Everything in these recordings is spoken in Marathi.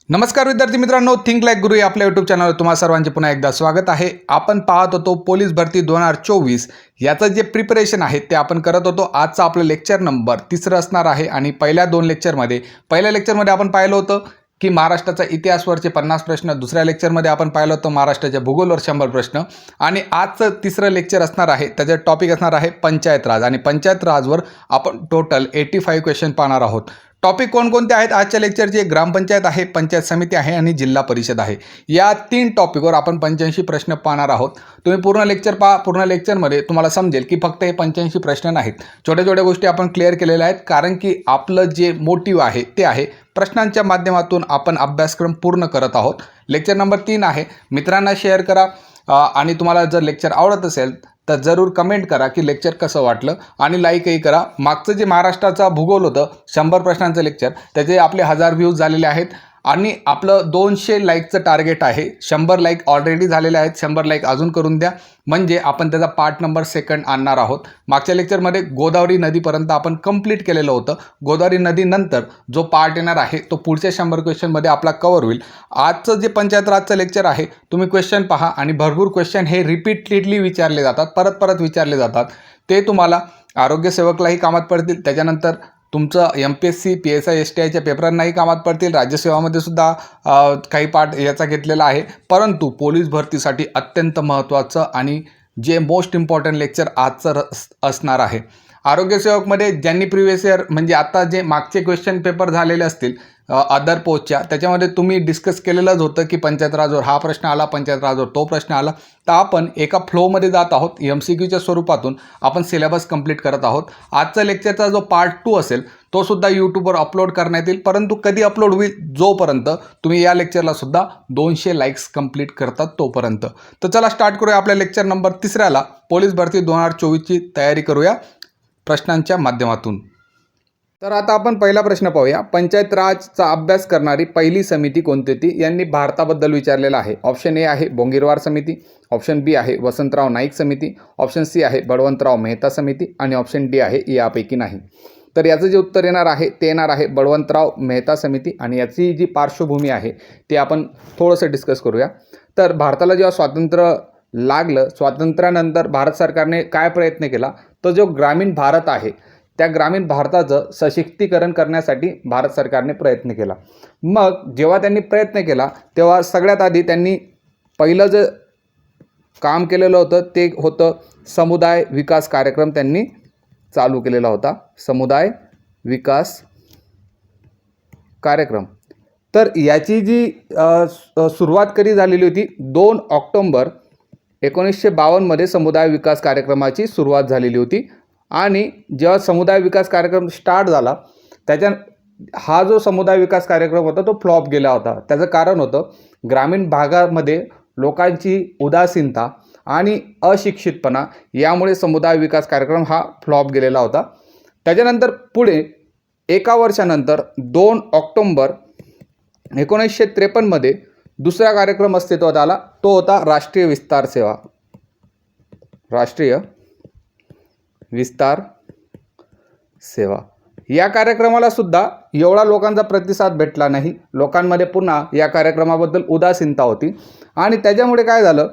नमस्कार विद्यार्थी मित्रांनो, थिंक लाईक गुरु या आपल्या यूट्यूब चॅनलवर तुम्हा सर्वांचे पुन्हा एकदा स्वागत आहे. आपण पाहत होतो पोलीस भरती 2024 याचं जे प्रिपरेशन आहे ते आपण करत होतो. आजचा आपलं लेक्चर नंबर 3 असणार आहे आणि पहिल्या पहिल्या लेक्चरमध्ये आपण पाहिलं होतं की महाराष्ट्राचा इतिहासवरचे 50 प्रश्न, दुसऱ्या लेक्चरमध्ये आपण पाहिलं होतं महाराष्ट्राच्या भूगोलवर 100 प्रश्न आणि आजचं तिसरं लेक्चर असणार आहे. त्याचं टॉपिक असणार आहे पंचायत राज आणि पंचायत राजवर आपण टोटल 85 क्वेश्चन पाहणार आहोत. टॉपिक कोणकोणते आहेत आजच्या लेक्चरचे? ग्रामपंचायत आहे, पंचायत समिती आहे आणि जिल्हा परिषद आहे. या 3 टॉपिकवर आपण 85 प्रश्न पाहणार आहोत. तुम्ही पूर्ण लेक्चर पहा. पूर्ण लेक्चरमध्ये तुम्हाला समजेल की फक्त हे 85 प्रश्न नाहीत, छोट्या छोट्या गोष्टी आपण क्लिअर केलेल्या आहेत. कारण की आपलं जे मोटिव्ह आहे ते आहे प्रश्नांच्या माध्यमातून आपण अभ्यासक्रम पूर्ण करत आहोत. लेक्चर नंबर 3 आहे. मित्रांना शेअर करा आणि तुम्हाला जर लेक्चर आवडत असेल तर जरूर कमेंट करा की लेक्चर कसं वाटलं आणि लाईकही करा. मागचं जे महाराष्ट्राचा भूगोल होतं 100 प्रश्नांचं लेक्चर, त्याचे आपले 1000 व्ह्यूज झालेले आहेत आणि आपलं 200 लाईकचं टार्गेट आहे. 100 लाईक ऑलरेडी झालेले आहेत, 100 लाईक अजून करून द्या म्हणजे आपण त्याचा पार्ट नंबर 2 आणणार आहोत. मागच्या लेक्चरमध्ये गोदावरी नदीपर्यंत आपण कंप्लीट केलेलं होतं. गोदावरी नदीनंतर जो पार्ट येणार आहे तो पुढच्या 100 क्वेश्चनमध्ये आपला कव्हर होईल. आजचं जे पंचायत राजचं लेक्चर आहे तुम्ही क्वेश्चन पहा आणि भरपूर क्वेश्चन हे रिपीटेडली विचारले जातात, परत विचारले जातात. ते तुम्हाला आरोग्यसेवकलाही कामात पडतील, त्याच्यानंतर तुमचं MPSC PSI STIच्या पेपरांनाही कामात पडतील. राज्यसेवामध्ये सुद्धा काही पार्ट याचा घेतलेला आहे. परंतु पोलीस भरतीसाठी अत्यंत महत्त्वाचं आणि जे मोस्ट इम्पॉर्टंट लेक्चर आजचं असणार आहे. आरोग्यसेवकमध्ये ज्यांनी प्रिव्हियस इयर म्हणजे आता जे मागचे क्वेश्चन पेपर झालेले असतील अदर पोस्टच्या, त्याच्यामध्ये तुम्ही डिस्कस केलेलंच होतं की पंचायत राजवर हा प्रश्न आला, पंचायत राजवर तो प्रश्न आला. तर आपण एका फ्लोमध्ये जात आहोत. MCQच्या स्वरूपातून आपण सिलेबस कंप्लीट करत आहोत. आजचा लेक्चरचा जो पार्ट 2 असेल तो सुद्धा यूट्यूबवर अपलोड करण्यात येईल. परंतु कधी अपलोड होईल? जोपर्यंत तुम्ही या लेक्चरला सुद्धा 200 लाईक्स कंप्लीट करतात तोपर्यंत. तर चला स्टार्ट करूया आपल्या लेक्चर नंबर 3 पोलीस भरती 2024ची तयारी करूया प्रश्नांच्या माध्यमातून. तर आता आपण पहिला प्रश्न पाहूया. पंचायत राजचा अभ्यास करणारी पहिली समिती कोणती होती? यांनी भारताबद्दल विचारलेला आहे. ऑप्शन ए आहे बोंगीरवार समिती, ऑप्शन बी आहे वसंतराव नाईक समिती, ऑप्शन सी आहे बळवंतराव मेहता समिती आणि ऑप्शन डी आहे यापैकी नाही. तर याचं जे उत्तर येणार आहे ते येणार आहे बळवंतराव मेहता समिती आणि याची जी पार्श्वभूमी आहे ते आपण थोडंसं डिस्कस करूया. तर भारताला जेव्हा स्वातंत्र्य लागलं, स्वातंत्र्यानंतर भारत सरकारने काय प्रयत्न केला? तर जो ग्रामीण भारत आहे त्या ग्रामीण भारताचं सशक्तीकरण करण्यासाठी भारत सरकारने प्रयत्न केला. मग जेव्हा त्यांनी प्रयत्न केला तेव्हा सगळ्यात आधी त्यांनी पहिलं जे काम केलेलं होतं ते होतं समुदाय विकास कार्यक्रम त्यांनी चालू केलेला होता. समुदाय विकास कार्यक्रम. तर याची जी सुरुवात कधी झालेली होती? 2 ऑक्टोबर 1952 समुदाय विकास कार्यक्रमाची सुरुवात झालेली होती. आणि जेव्हा समुदाय विकास कार्यक्रम स्टार्ट झाला हा जो समुदाय विकास कार्यक्रम होता तो फ्लॉप गेला होता. त्याचं कारण होतं ग्रामीण भागामध्ये लोकांची उदासीनता आणि अशिक्षितपणा, यामुळे समुदाय विकास कार्यक्रम हा फ्लॉप गेलेला होता. त्याच्यानंतर पुढे एका वर्षानंतर 2 ऑक्टोबर 1953 दुसरा कार्यक्रम अस्तित्वात आला. तो होता राष्ट्रीय विस्तार सेवा. राष्ट्रीय विस्तार सेवा. या कार्यक्रमाला सुद्धा एवढा लोकांचा प्रतिसाद भेटला नाही. लोकांमध्ये पुन्हा या कार्यक्रमाबद्दल उदासीनता होती आणि त्याच्यामुळे काय झालं,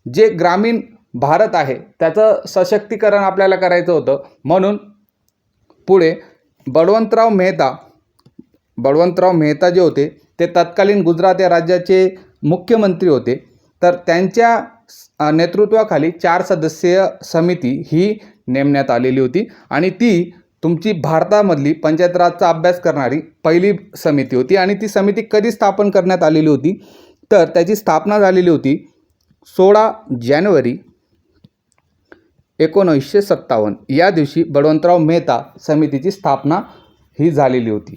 जे ग्रामीण भारत आहे त्याचं सशक्तीकरण आपल्याला करायचं होतं. म्हणून पुढे बळवंतराव मेहता जे होते ते तत्कालीन गुजरात या राज्याचे मुख्यमंत्री होते. तर त्यांच्या नेतृत्वाखाली 4 सदस्यीय समिती ही नेमण्यात आलेली होती आणि ती तुमची भारतामधली पंचायत राजचा अभ्यास करणारी पहिली समिती होती. आणि ती समिती कधी स्थापन करण्यात आलेली होती? तर त्याची स्थापना झालेली होती 16 जानेवारी 1957 या दिवशी बळवंतराव मेहता समितीची स्थापना ही झालेली होती.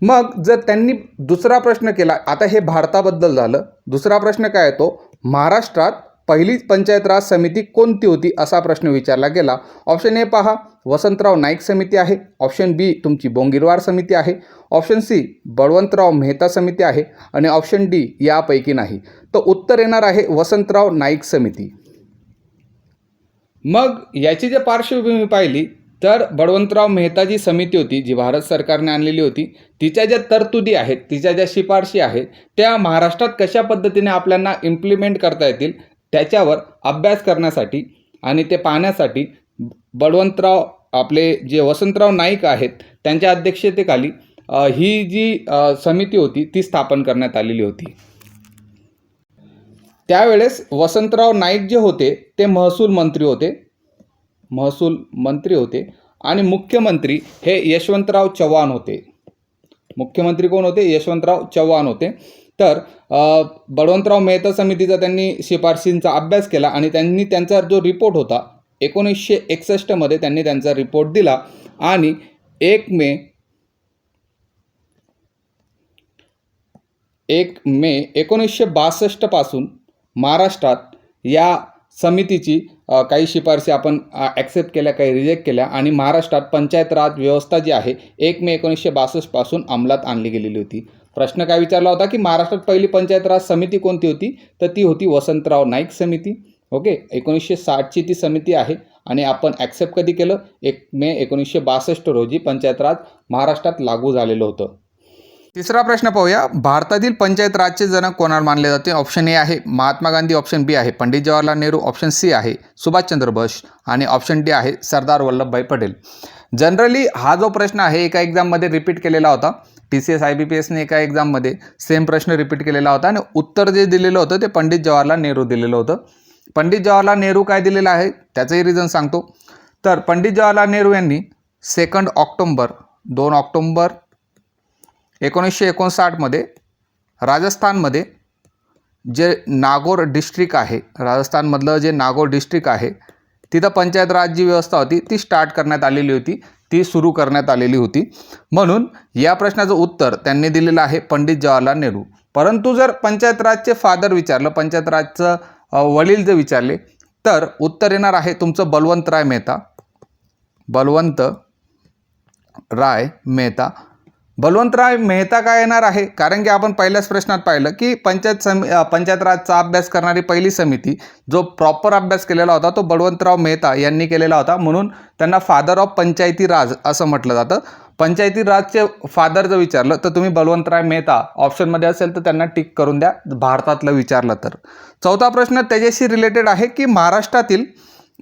मग जर त्यांनी दुसरा प्रश्न केला, आता हे भारताबद्दल झालं. दुसरा प्रश्न काय येतो? महाराष्ट्रात पहिली पंचायत राज समिती कोणती होती असा प्रश्न विचारला गेला. ऑप्शन ए पहा वसंतराव नाईक समिती आहे, ऑप्शन बी तुमची बोंगीरवार समिती आहे, ऑप्शन सी बळवंतराव मेहता समिती आहे आणि ऑप्शन डी यापैकी नाही. तर उत्तर येणार आहे वसंतराव नाईक समिती. मग याची जर पार्श्वभूमी पाहिली तर बळवंतराव मेहता जी समिती होती, जी भारत सरकारने आणलेली होती, तिच्या ज्या तरतुदी आहेत, तिच्या ज्या शिफारशी आहेत, त्या महाराष्ट्रात कशा पद्धतीने आपल्याला इम्प्लिमेंट करता येतील त्याच्यावर अभ्यास करण्यासाठी आणि ते पाहण्यासाठी बळवंतराव आपले जे वसंतराव नाईक आहेत त्यांच्या अध्यक्षतेखाली ही जी समिती होती ती स्थापन करण्यात आलेली होती. त्यावेळेस वसंतराव नाईक जे होते ते महसूल मंत्री होते आणि मुख्यमंत्री हे यशवंतराव चव्हाण होते. मुख्यमंत्री कोण होते? यशवंतराव चव्हाण होते. तर बळवंतराव मेहता समितीचा त्यांनी शिफारशींचा अभ्यास केला आणि त्यांनी त्यांचा जो रिपोर्ट होता 1961 मध्ये त्यांनी त्यांचा रिपोर्ट दिला आणि 1 मे 1962 पासून महाराष्ट्रात या समितीची काही शिफारशी आपण ॲक्सेप्ट केल्या, काही रिजेक्ट केल्या आणि महाराष्ट्रात पंचायत राज व्यवस्था जी आहे 1 मे 1962 पासून अंमलात आणली गेलेली होती. प्रश्न काय विचारला होता की महाराष्ट्रात पहिली पंचायत राज समिती कोणती होती? तर ती होती वसंतराव नाईक समिती. ओके, 1960ची ती समिती आहे आणि आपण ॲक्सेप्ट कधी केलं? 1 मे 1962 रोजी पंचायत राज महाराष्ट्रात लागू झालेलं होतं. तिसरा प्रश्न पाहूया. भारतातील पंचायत राजचे जनक कोणाला मानले जाते? ऑप्शन ए आहे महात्मा गांधी, ऑप्शन बी आहे पंडित जवाहरलाल नेहरू, ऑप्शन सी आहे सुभाषचंद्र बोस आणि ऑप्शन डी आहे सरदार वल्लभभाई पटेल. जनरली हा जो प्रश्न आहे एका एक्झाममध्ये रिपीट केलेला होता. TCS IBPSने एका एक्झाममध्ये सेम प्रश्न रिपीट केलेला होता आणि उत्तर जे दिलेलं होतं ते पंडित जवाहरलाल नेहरू दिलेलं होतं. पंडित जवाहरलाल नेहरू काय दिलेलं आहे त्याचंही रिझन सांगतो. तर पंडित जवाहरलाल नेहरू यांनी 2 ऑक्टोंबर 1959 मध्ये राजस्थानमध्ये जे नागौर डिस्ट्रिक्ट आहे, राजस्थानमधलं जे नागौर डिस्ट्रिक्ट आहे तिथं पंचायत राज जी व्यवस्था होती ती स्टार्ट करण्यात आलेली होती, ती सुरू करण्यात आलेली होती. म्हणून या प्रश्नाचं उत्तर त्यांनी दिलेलं आहे पंडित जवाहरलाल नेहरू. परंतु जर पंचायत राजचे फादर विचारलं, पंचायत राजचं वडील जर विचारले तर उत्तर येणार आहे तुमचं बळवंतराव मेहता. बळवंतराव मेहता काय येणार आहे? कारण की आपण पहिल्याच प्रश्नात पाहिलं की पंचायत राजचा अभ्यास करणारी पहिली समिती जो प्रॉपर अभ्यास केलेला होता तो बळवंतराव मेहता यांनी केलेला होता. म्हणून त्यांना फादर ऑफ पंचायती राज असं म्हटलं जातं. पंचायती राजचे फादर जर विचारलं तर तुम्ही बळवंतराव मेहता ऑप्शनमध्ये असेल तर त्यांना टिक करून द्या भारतातलं विचारलं तर. चौथा प्रश्न त्याच्याशी रिलेटेड आहे की महाराष्ट्रातील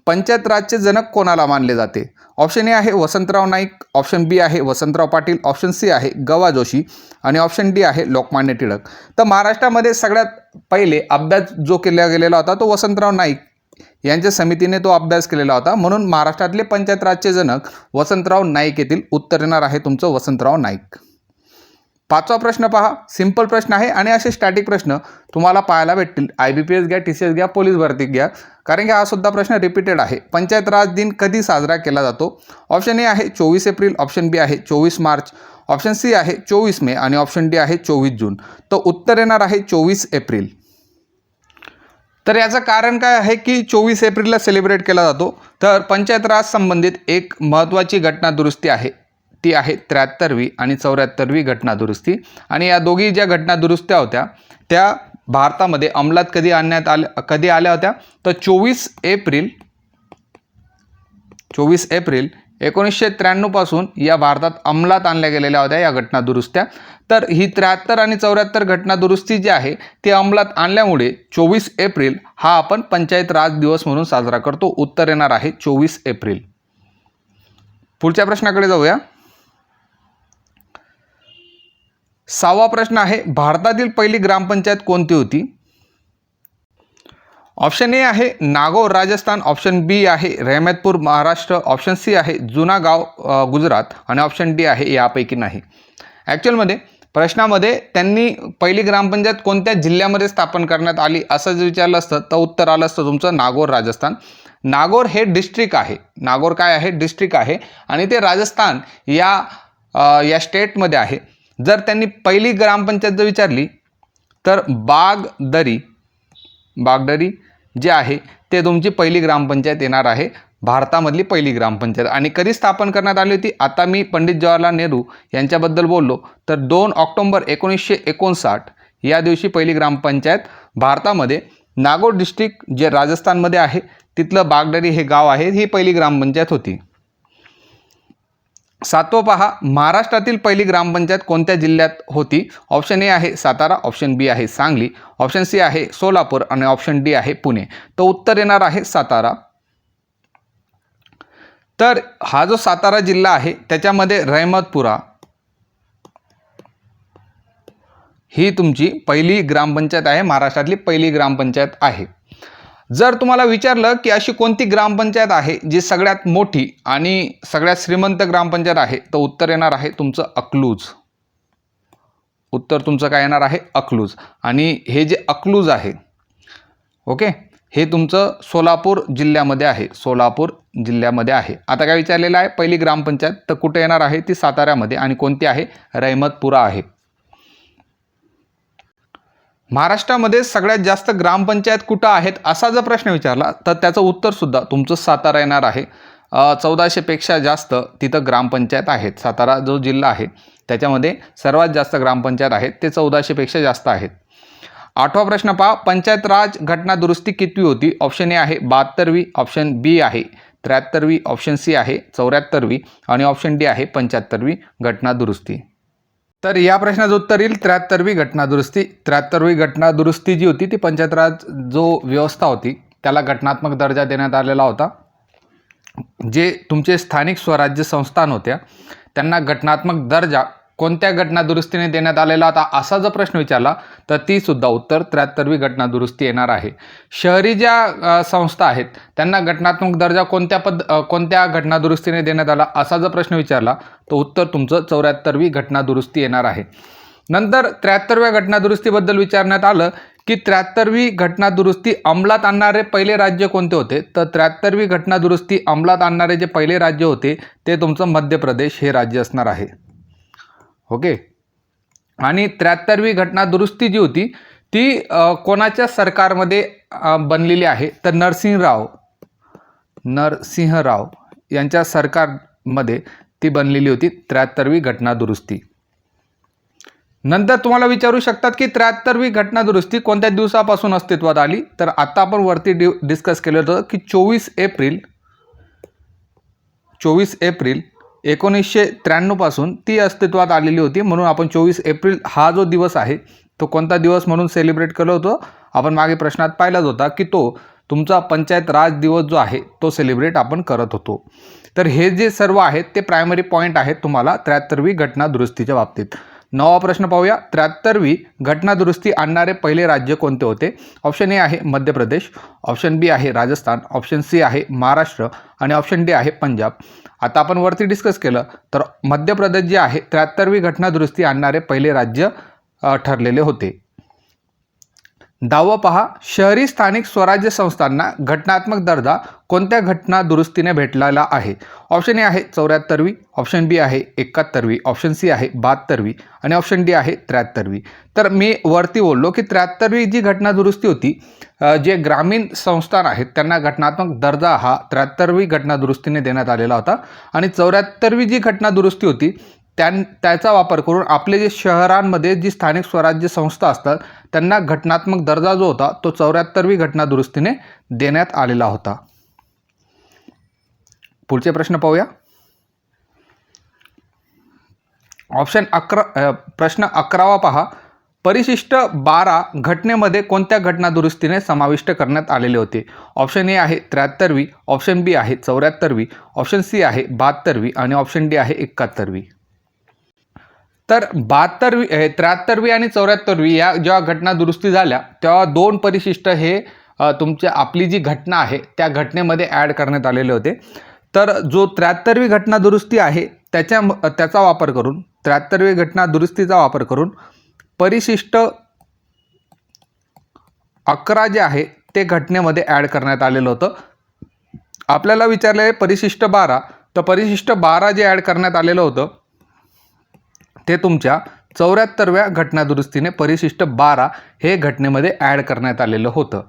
पंचायत राजचे जनक कोणाला मानले जाते? ऑप्शन ए आहे वसंतराव नाईक, ऑप्शन बी आहे वसंतराव पाटील, ऑप्शन सी आहे गवा जोशी आणि ऑप्शन डी आहे लोकमान्य टिळक. तर महाराष्ट्रामध्ये सगळ्यात पहिले अभ्यास जो केला गेलेला होता तो वसंतराव नाईक यांच्या समितीने तो अभ्यास केलेला होता. म्हणून महाराष्ट्रातले पंचायत राजचे जनक वसंतराव नाईक येतील. उत्तर येणार आहे तुमचं वसंतराव नाईक. पाचवा प्रश्न पहा, सिंपल प्रश्न आहे आणि असे स्टॅटिक प्रश्न तुम्हाला पाहायला भेटतील. IBPS घ्या, TCS घ्या, पोलीस भरती घ्या, कारण की हा सुद्धा प्रश्न रिपीटेड आहे. पंचायत राज दिन कधी साजरा केला जातो? ऑप्शन ए आहे 24 एप्रिल, ऑप्शन बी आहे 24 मार्च, ऑप्शन सी आहे 24 मे आणि ऑप्शन डी आहे 24 जून. तर उत्तर येणार आहे 24 एप्रिल. तर याचं कारण काय आहे की 24 एप्रिलला सेलिब्रेट केला जातो? तर पंचायत राज संबंधित एक महत्त्वाची घटना दुरुस्ती आहे, ती आहे 73वी आणि 74वी घटना दुरुस्ती. आणि या दोघी ज्या घटना दुरुस्त्या होत्या त्या भारतामध्ये अंमलात कधी आल्या होत्या? तर 24 एप्रिल 1993 पासून या भारतात अंमलात आणल्या गेलेल्या होत्या या घटना दुरुस्त्या. तर ही 73 आणि 74 घटना दुरुस्ती जी आहे ती अंमलात आणल्यामुळे 24 एप्रिल हा आपण पंचायत राज दिवस म्हणून साजरा करतो. उत्तर येणार आहे 24 एप्रिल. पुढच्या प्रश्नाकडे जाऊया. 6वा प्रश्न आहे भारतातील पहिली ग्रामपंचायत कोणती होती? ऑप्शन ए आहे नागौर राजस्थान, ऑप्शन बी आहे रहमतपूर महाराष्ट्र, ऑप्शन सी आहे जुना गाव गुजरात आणि ऑप्शन डी आहे यापैकी नाही. ॲक्च्युअलमध्ये प्रश्नामध्ये त्यांनी पहिली ग्रामपंचायत कोणत्या जिल्ह्यामध्ये स्थापन करण्यात आली असं जर विचारलं असतं तर उत्तर आलं असतं तुमचं नागौर राजस्थान. नागौर हे डिस्ट्रिक्ट आहे, नागौर काय आहे? डिस्ट्रिक्ट आहे आणि ते राजस्थान या स्टेटमध्ये आहे. जर त्यांनी पहिली ग्रामपंचायत जर विचारली तर बागदरी जे आहे ते तुमची पहिली ग्रामपंचायत येणार आहे, भारतामधली पहिली ग्रामपंचायत. आणि कधी स्थापन करण्यात आली होती? आता मी पंडित जवाहरलाल नेहरू यांच्याबद्दल बोललो तर 2 ऑक्टोंबर 1959 या दिवशी पहिली ग्रामपंचायत भारतामध्ये नागौर डिस्ट्रिक्ट जे राजस्थानमध्ये आहे तिथलं बागदरी हे गाव आहे, ही पहिली ग्रामपंचायत होती. सातवं पहा, महाराष्ट्रातील पहिली ग्रामपंचायत कोणत्या जिल्ह्यात होती? ऑप्शन ए आहे सातारा, ऑप्शन बी आहे सांगली, ऑप्शन सी आहे सोलापूर आणि ऑप्शन डी आहे पुणे. तर उत्तर येणार आहे सातारा. तर हा जो सातारा जिल्हा आहे त्याच्यामध्ये रहमतपुरा ही तुमची पहिली ग्रामपंचायत आहे, महाराष्ट्रातली पहिली ग्रामपंचायत आहे. जर तुम्हाला विचारलं की अशी कोणती ग्रामपंचायत आहे जी सगळ्यात मोठी आणि सगळ्यात श्रीमंत ग्रामपंचायत आहे, तर उत्तर येणार आहे तुमचं अकलूज. उत्तर तुमचं काय येणार आहे? अकलूज. आणि हे जे अकलूज आहे, ओके, हे तुमचं सोलापूर जिल्ह्यामध्ये आहे. सोलापूर जिल्ह्यामध्ये आहे. आता काय विचारलेलं आहे? पहिली ग्रामपंचायत तर कुठे येणार आहे? ती साताऱ्यामध्ये. आणि कोणती आहे? रहमतपुरा आहे. महाराष्ट्रामध्ये सगळ्यात जास्त ग्रामपंचायत कुठं आहेत असा जर प्रश्न विचारला तर त्याचं उत्तरसुद्धा तुमचं सातारा येणार आहे. 1400पेक्षा जास्त तिथं ग्रामपंचायत आहेत. सातारा जो जिल्हा आहे त्याच्यामध्ये सर्वात जास्त ग्रामपंचायत आहेत, ते 1400पेक्षा जास्त आहेत. 8वा प्रश्न पहा, पंचायत राज घटना दुरुस्ती कितवी होती? ऑप्शन ए आहे 72वी, ऑप्शन बी आहे 73वी, ऑप्शन सी आहे 74वी आणि ऑप्शन डी आहे 75वी घटना दुरुस्ती. तर या प्रश्नाचं उत्तर येईल 73वी घटना दुरुस्ती. 73वी घटना दुरुस्ती जी होती ती पंचायत राज जो व्यवस्था होती त्याला घटनात्मक दर्जा देण्यात आलेला होता. जे तुमचे स्थानिक स्वराज्य संस्थान होत्या त्यांना घटनात्मक दर्जा कोणत्या घटना दुरुस्तीने देण्यात आलेला होता असा जर प्रश्न विचारला तर ती सुद्धा उत्तर 73वी घटना दुरुस्ती येणार आहे. शहरी ज्या संस्था आहेत त्यांना घटनात्मक दर्जा कोणत्या घटना दुरुस्तीने देण्यात आला असा जर प्रश्न विचारला तर उत्तर तुमचं 74वी घटना दुरुस्ती येणार आहे. नंतर 73व्या घटना दुरुस्तीबद्दल विचारण्यात आलं की 73वी घटना दुरुस्ती अंमलात आणणारे पहिले राज्य कोणते होते? तर 73वी घटना दुरुस्ती अंमलात आणणारे जे पहिले राज्य होते ते तुमचं मध्य प्रदेश हे राज्य असणार आहे. ओके. आणि 73वी घटना दुरुस्ती जी होती ती कोणाच्या सरकारमध्ये बनलेली आहे? तर नरसिंहराव यांच्या सरकारमध्ये ती बनलेली होती 73वी घटना दुरुस्ती. नंतर तुम्हाला विचारू शकतात की 73वी घटना दुरुस्ती कोणत्या दिवसापासून अस्तित्वात आली? तर आता आपण वरती डिस्कस केलं होतं की 24 एप्रिल 1993 पासून ती अस्तित्वात आलेली होती. म्हणून आपण 24 एप्रिल हा जो दिवस आहे तो कोणता दिवस म्हणून सेलिब्रेट केलं होतं? आपण मागे प्रश्नात पाहिलाच होता की तो तुमचा पंचायत राज दिवस जो आहे तो सेलिब्रेट आपण करत होतो. तर हे जे सर्व आहेत ते प्रायमरी पॉईंट आहेत तुम्हाला 73वी घटना दुरुस्तीच्या बाबतीत. 9वा प्रश्न पाहूया. 73वी घटना दुरुस्ती आणणारे पहिले राज्य कोणते होते? ऑप्शन ए आहे मध्य प्रदेश, ऑप्शन बी आहे राजस्थान, ऑप्शन सी आहे महाराष्ट्र आणि ऑप्शन डी आहे पंजाब. आता आपण वरती डिस्कस केलं तर मध्य प्रदेश जे आहे 73वी घटना दुरुस्ती आणणारे पहिले राज्य ठरलेले होते. 10वं पहा, शहरी स्थानिक स्वराज्य संस्थांना घटनात्मक दर्जा कोणत्या घटना दुरुस्तीने भेटलेला आहे? ऑप्शन ए आहे 74वी, ऑप्शन बी आहे 71वी, ऑप्शन सी आहे 72वी आणि ऑप्शन डी आहे 73वी. तर मी वरती बोललो की 73वी जी घटना दुरुस्ती होती, जे ग्रामीण संस्थान आहेत त्यांना घटनात्मक दर्जा हा 73वी घटना दुरुस्तीने देण्यात आलेला होता. आणि 74वी जी घटना दुरुस्ती होती त्याचा वापर करून आपले जे शहरांमध्ये जी स्थानिक स्वराज्य संस्था असतात त्यांना घटनात्मक दर्जा जो होता तो 74वी घटना दुरुस्तीने देण्यात आलेला होता. पुढचे प्रश्न पाहूया. प्रश्न 11वा पहा, परिशिष्ट 12 घटनेमध्ये कोणत्या घटना दुरुस्तीने समाविष्ट करण्यात आलेले होते? ऑप्शन ए आहे 73वी, ऑप्शन बी आहे 74वी, ऑप्शन सी आहे 72वी आणि ऑप्शन डी आहे 71वी. तर 73वी आणि 74वी या जेव्हा घटना दुरुस्ती झाल्या तेव्हा 2 परिशिष्ट हे तुमच्या आपली जी घटना आहे त्या घटनेमध्ये ॲड करण्यात आलेले होते. तर जो 73वी घटना दुरुस्ती आहे त्याचा वापर करून 73वी घटना दुरुस्तीचा वापर करून परिशिष्ट 11 जे आहे ते घटनेमध्ये ॲड करण्यात आलेलं होतं. आपल्याला विचारले परिशिष्ट 12, तर परिशिष्ट 12 जे ॲड करण्यात आलेलं होतं ते तुमच्या 74व्या घटना दुरुस्तीने परिशिष्ट 12 हे घटनेमध्ये ॲड करण्यात आलेलं होतं.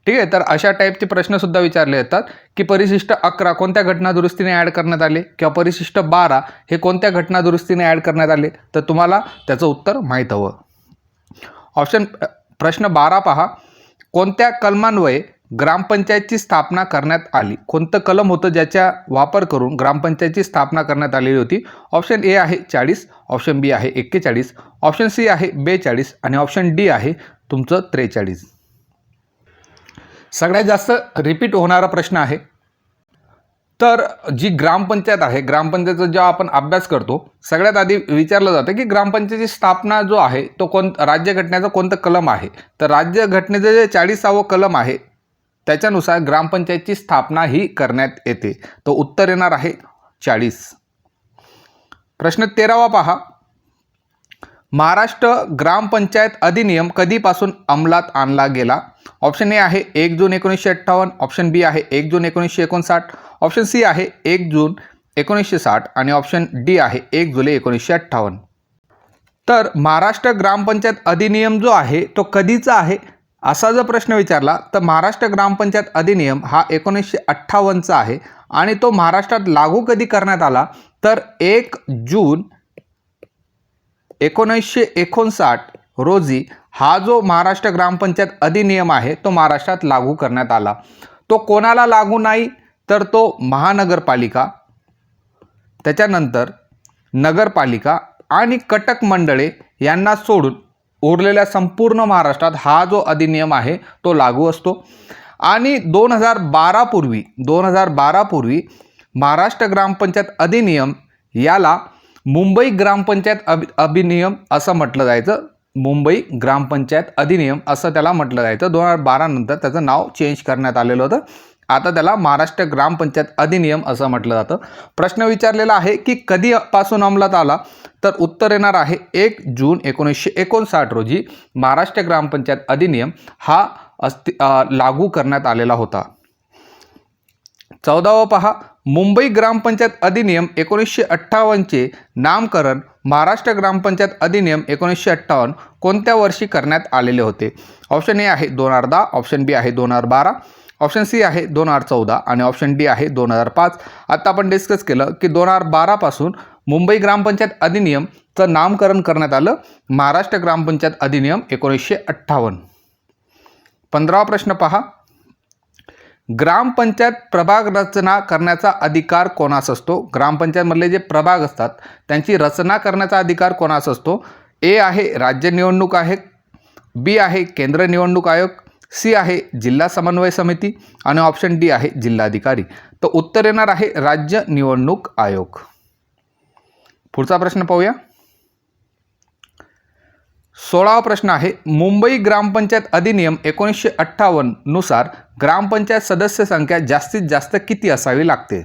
ठीक आहे. तर अशा टाईपचे प्रश्नसुद्धा विचारले येतात की परिशिष्ट 11 कोणत्या घटना दुरुस्तीने ॲड करण्यात आले किंवा परिशिष्ट 12 हे कोणत्या घटना दुरुस्तीने ॲड करण्यात आले, तर तुम्हाला त्याचं उत्तर माहीत हवं. प्रश्न 12 पहा, कोणत्या कलमान्वये ग्रामपंचायतची स्थापना करण्यात आली? कोणतं कलम होतं ज्याचा वापर करून ग्रामपंचायतची स्थापना करण्यात आलेली होती? ऑप्शन ए आहे 40, ऑप्शन बी आहे 41, ऑप्शन सी आहे 42 आणि ऑप्शन डी आहे तुमचं 43. सगळ्यात जास्त रिपीट होणारा प्रश्न आहे. तर जी ग्रामपंचायत आहे, ग्रामपंचायतचा जेव्हा आपण अभ्यास करतो सगळ्यात आधी विचारलं जातं की ग्रामपंचायतीची स्थापना जो आहे तो राज्यघटनेचा कोणतं कलम आहे? तर राज्यघटनेचं जे 40वां कलम आहे त्याच्यानुसार ग्रामपंचायतची स्थापना ही करण्यात येते. तो उत्तर येणार आहे 40. प्रश्न 13वा पहा. महाराष्ट्र ग्रामपंचायत अधिनियम कधीपासून अंमलात आणला गेला? ऑप्शन ए आहे 1 जून 1958, ऑप्शन बी आहे 1 जून 1959, ऑप्शन सी आहे 1 जून 1960 आणि ऑप्शन डी आहे 1 जुलै 1958. तर महाराष्ट्र ग्रामपंचायत अधिनियम जो आहे तो कधीचा आहे असा जर प्रश्न विचारला तर महाराष्ट्र ग्रामपंचायत अधिनियम हा 1958चा आहे आणि तो महाराष्ट्रात लागू कधी करण्यात आला तर 1 जून 1959 रोजी हा जो महाराष्ट्र ग्रामपंचायत अधिनियम आहे तो महाराष्ट्रात लागू करण्यात आला. तो कोणाला लागू नाही तर तो महानगरपालिका, त्याच्यानंतर नगरपालिका आणि कटक मंडळे यांना सोडून उरलेल्या संपूर्ण महाराष्ट्रात हा जो अधिनियम आहे तो लागू असतो. आणि 2012 पूर्वी महाराष्ट्र ग्रामपंचायत अधिनियम याला मुंबई ग्रामपंचायत अधिनियम असं म्हटलं जायचं. मुंबई ग्रामपंचायत अधिनियम असं त्याला म्हटलं जायचं. 2012 नंतर त्याचं नाव चेंज करण्यात आलेलं होतं. आता त्याला महाराष्ट्र ग्रामपंचायत अधिनियम असं म्हटलं जातं. प्रश्न विचारलेला आहे की कधीपासून अंमलात आला तर उत्तर येणार आहे 1 जून 1959 रोजी महाराष्ट्र ग्रामपंचायत अधिनियम हा लागू करण्यात आलेला होता. 14वा पहा. मुंबई ग्रामपंचायत अधिनियम 1958चे नामकरण महाराष्ट्र ग्रामपंचायत अधिनियम 1958 कोणत्या वर्षी करण्यात आलेले होते? ऑप्शन ए आहे 2010, ऑप्शन बी आहे 2012, ऑप्शन सी आहे 2014 आणि ऑप्शन डी आहे 2005. आता आपण डिस्कस केलं की 2012 पासून मुंबई ग्रामपंचायत अधिनियमचं नामकरण करण्यात आलं महाराष्ट्र ग्रामपंचायत अधिनियम 1958. 15वा प्रश्न पहा. ग्रामपंचायत प्रभाग रचना करण्याचा अधिकार कोणास असतो? ग्रामपंचायतमधले जे प्रभाग असतात त्यांची रचना करण्याचा अधिकार कोणास असतो? ए आहे राज्य निवडणूक आयोग, बी आहे केंद्र निवडणूक आयोग, सी आहे जिल्हा समन्वय समिती आणि ऑप्शन डी आहे जिल्हाधिकारी. तर उत्तर येणार आहे राज्य निवडणूक आयोग. पुढचा प्रश्न पाहूया. 16वा प्रश्न आहे. मुंबई ग्रामपंचायत अधिनियम 1958 नुसार ग्रामपंचायत सदस्य संख्या जास्तीत जास्त किती असावी लागते?